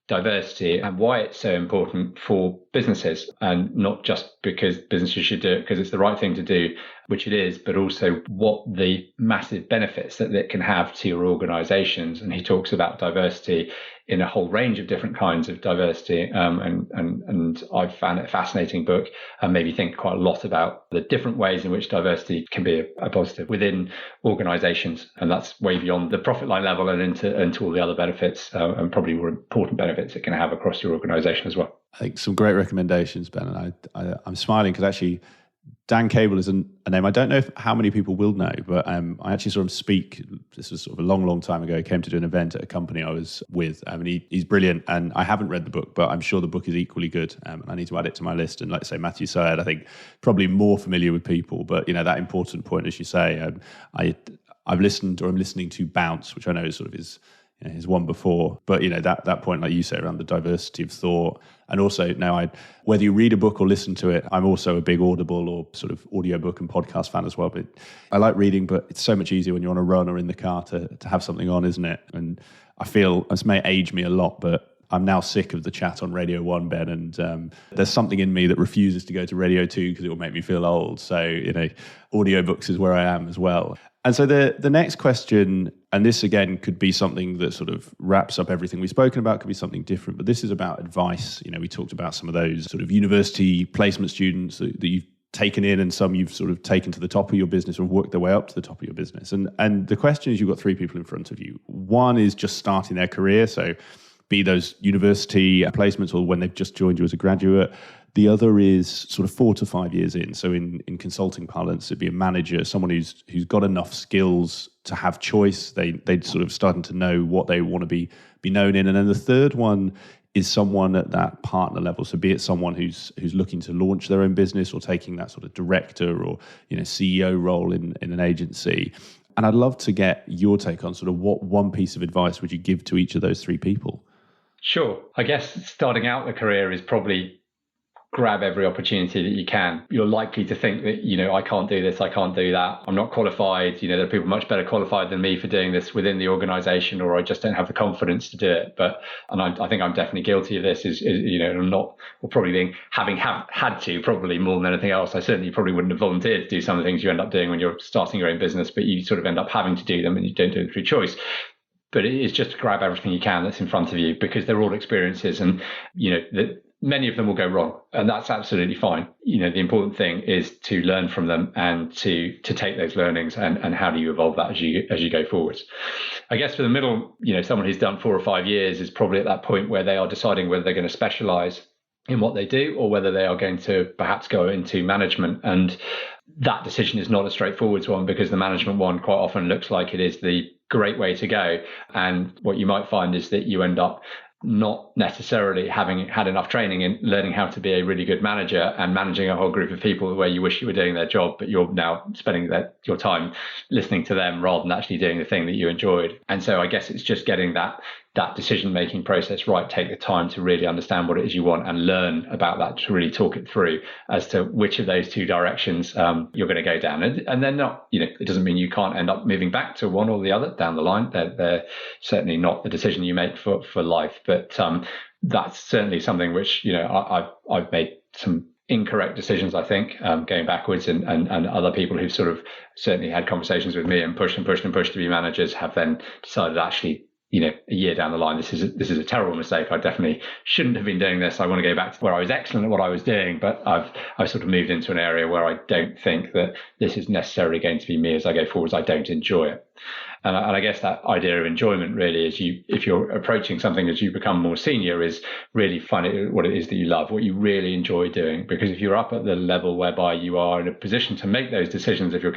diversity and why it's so important for businesses, and not just because businesses should do it because it's the right thing to do, which it is, but also what the massive benefits that it can have to your organizations. And he talks about diversity in a whole range of different kinds of diversity. And I've found it a fascinating book, and made me think quite a lot about the different ways in which diversity can be a positive within organizations. And that's way beyond the profit line level and into all the other benefits, and probably more important benefits it can have across your organization as well. I think some great recommendations, Ben. And I'm smiling because actually Dan Cable is a name I don't know how many people will know, but I actually saw him speak. This was sort of a long, long time ago. He came to do an event at a company I was with. He's brilliant, and I haven't read the book, but I'm sure the book is equally good. And I need to add it to my list. And like I say, Matthew Said, I think probably more familiar with people, but that important point, as you say, I'm listening to Bounce, which I know is sort of his one before, but that point, like you say, around the diversity of thought. And also now whether you read a book or listen to it, I'm also a big Audible or sort of audiobook and podcast fan as well. But I like reading, but it's so much easier when you're on a run or in the car to have something on, isn't it? And I feel this may age me a lot, but I'm now sick of the chat on Radio 1, Ben, and there's something in me that refuses to go to Radio 2 because it will make me feel old. So, audiobooks is where I am as well. And so the next question, and this again could be something that sort of wraps up everything we've spoken about, could be something different, but this is about advice. We talked about some of those sort of university placement students that you've taken in, and some you've sort of taken to the top of your business or worked their way up to the top of your business. And the question is, you've got 3 people in front of you. One is just starting their career, so be those university placements or when they've just joined you as a graduate. The other is sort of 4 to 5 years in. So in consulting parlance, it'd be a manager, someone who's got enough skills to have choice. They'd sort of starting to know what they want to be known in. And then the third one is someone at that partner level. So be it someone who's looking to launch their own business or taking that sort of director or CEO role in an agency. And I'd love to get your take on sort of what one piece of advice would you give to each of those 3 people? Sure. I guess starting out the career is probably grab every opportunity that you can. You're likely to think that, I can't do this, I can't do that, I'm not qualified, there are people much better qualified than me for doing this within the organization, or I just don't have the confidence to do it. And I think I'm definitely guilty of this, I'm not, or probably having had to, probably more than anything else. I certainly probably wouldn't have volunteered to do some of the things you end up doing when you're starting your own business, but you sort of end up having to do them and you don't do it through choice. But it is just to grab everything you can that's in front of you, because they're all experiences, and many of them will go wrong, and that's absolutely fine. The important thing is to learn from them and to take those learnings and how do you evolve that as you go forwards. I guess for the middle, someone who's done 4 or 5 years is probably at that point where they are deciding whether they're going to specialize in what they do or whether they are going to perhaps go into management. And that decision is not a straightforward one, because the management one quite often looks like it is the great way to go. And what you might find is that you end up not necessarily having had enough training in learning how to be a really good manager and managing a whole group of people where you wish you were doing their job, but you're now spending your time listening to them rather than actually doing the thing that you enjoyed. And so I guess it's just getting that that decision-making process right, take the time to really understand what it is you want and learn about that, to really talk it through as to which of those two directions you're going to go down. And then not, it doesn't mean you can't end up moving back to one or the other down the line. They're certainly not the decision you make for life. But that's certainly something which, I've made some incorrect decisions, I think, going backwards, and other people who've sort of certainly had conversations with me and pushed to be managers have then decided, actually, a year down the line, this is a terrible mistake. I definitely shouldn't have been doing this. I want to go back to where I was excellent at what I was doing, but I've sort of moved into an area where I don't think that this is necessarily going to be me as I go forwards. I don't enjoy it. And I guess that idea of enjoyment really is, if you're approaching something as you become more senior, is really finding what it is that you love, what you really enjoy doing. Because if you're up at the level whereby you are in a position to make those decisions, if you're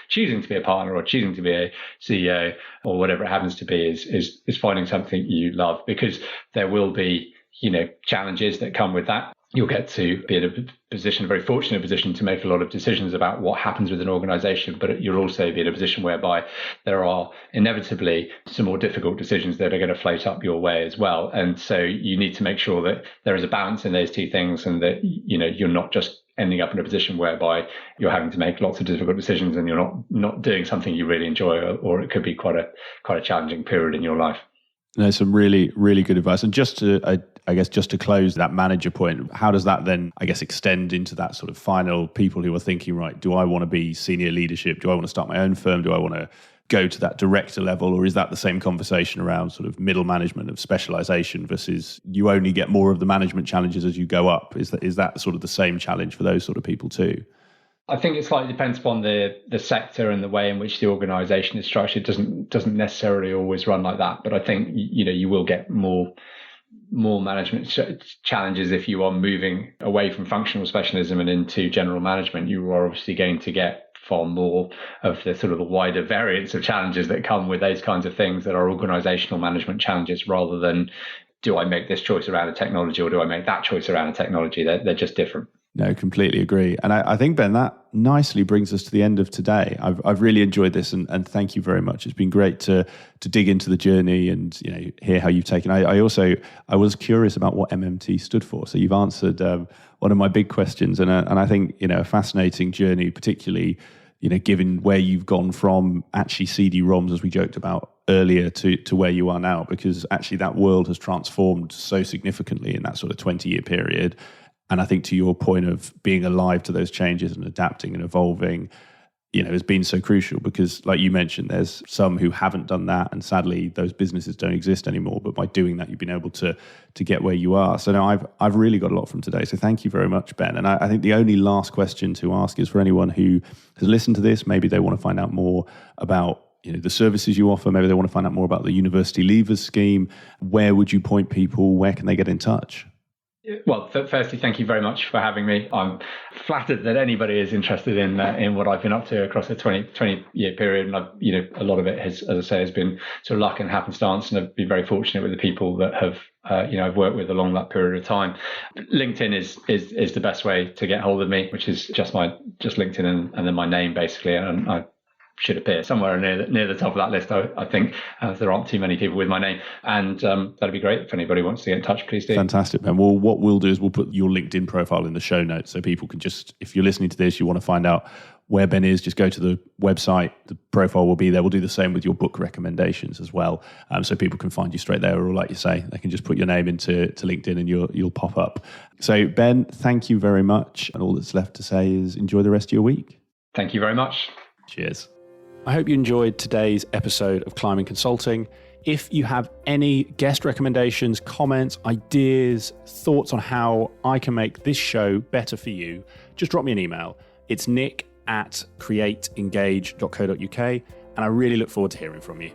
choosing to be a partner or choosing to be a CEO or whatever it happens to be, is finding something you love, because there will be, challenges that come with that. You'll get to be in a very fortunate position to make a lot of decisions about what happens with an organization, but you'll also be in a position whereby there are inevitably some more difficult decisions that are going to float up your way as well. And so you need to make sure that there is a balance in those two things, and that, you're not just ending up in a position whereby you're having to make lots of difficult decisions and you're not doing something you really enjoy, or it could be quite a challenging period in your life. No, some really, really good advice. And just to close that manager point, how does that then, extend into that sort of final people who are thinking, right, do I want to be senior leadership? Do I want to start my own firm? Do I want to go to that director level? Or is that the same conversation around sort of middle management of specialization versus you only get more of the management challenges as you go up? Is that sort of the same challenge for those sort of people too? I think it slightly depends upon the sector and the way in which the organisation is structured. It doesn't necessarily always run like that, but I think you will get more management challenges if you are moving away from functional specialism and into general management. You are obviously going to get far more of the sort of the wider variance of challenges that come with those kinds of things that are organisational management challenges, rather than, do I make this choice around a technology or do I make that choice around a technology? They're just different. No, completely agree. And I think, Ben, that nicely brings us to the end of today. I've really enjoyed this, and thank you very much. It's been great to dig into the journey and hear how you've taken. I was curious about what MMT stood for. So you've answered one of my big questions, and I think a fascinating journey, particularly given where you've gone from actually CD Roms, as we joked about earlier, to where you are now, because actually that world has transformed so significantly in that sort of 20-year period. And I think, to your point of being alive to those changes and adapting and evolving, has been so crucial, because like you mentioned, there's some who haven't done that, and sadly those businesses don't exist anymore. But by doing that, you've been able to get where you are. So now I've really got a lot from today. So thank you very much, Ben. And I think the only last question to ask is for anyone who has listened to this, maybe they want to find out more about the services you offer, maybe they want to find out more about the University Leavers Scheme. Where would you point people? Where can they get in touch? Well, firstly, thank you very much for having me. I'm flattered that anybody is interested in what I've been up to across a 20-year period. And a lot of it has, as I say, has been sort of luck and happenstance, and I've been very fortunate with the people that have I've worked with along that period of time. LinkedIn is the best way to get hold of me, which is just LinkedIn and then my name, basically, and I should appear somewhere near the top of that list, I think. There aren't too many people with my name. And that'd be great. If anybody wants to get in touch, please do. Fantastic, Ben. Well, what we'll do is we'll put your LinkedIn profile in the show notes, so people can just, if you're listening to this, you want to find out where Ben is, just go to the website. The profile will be there. We'll do the same with your book recommendations as well, so people can find you straight there. Or like you say, they can just put your name into LinkedIn and you'll pop up. So Ben, thank you very much. And all that's left to say is enjoy the rest of your week. Thank you very much. Cheers. I hope you enjoyed today's episode of Climbing Consulting. If you have any guest recommendations, comments, ideas, thoughts on how I can make this show better for you, just drop me an email. It's nick@createengage.co.uk, and I really look forward to hearing from you.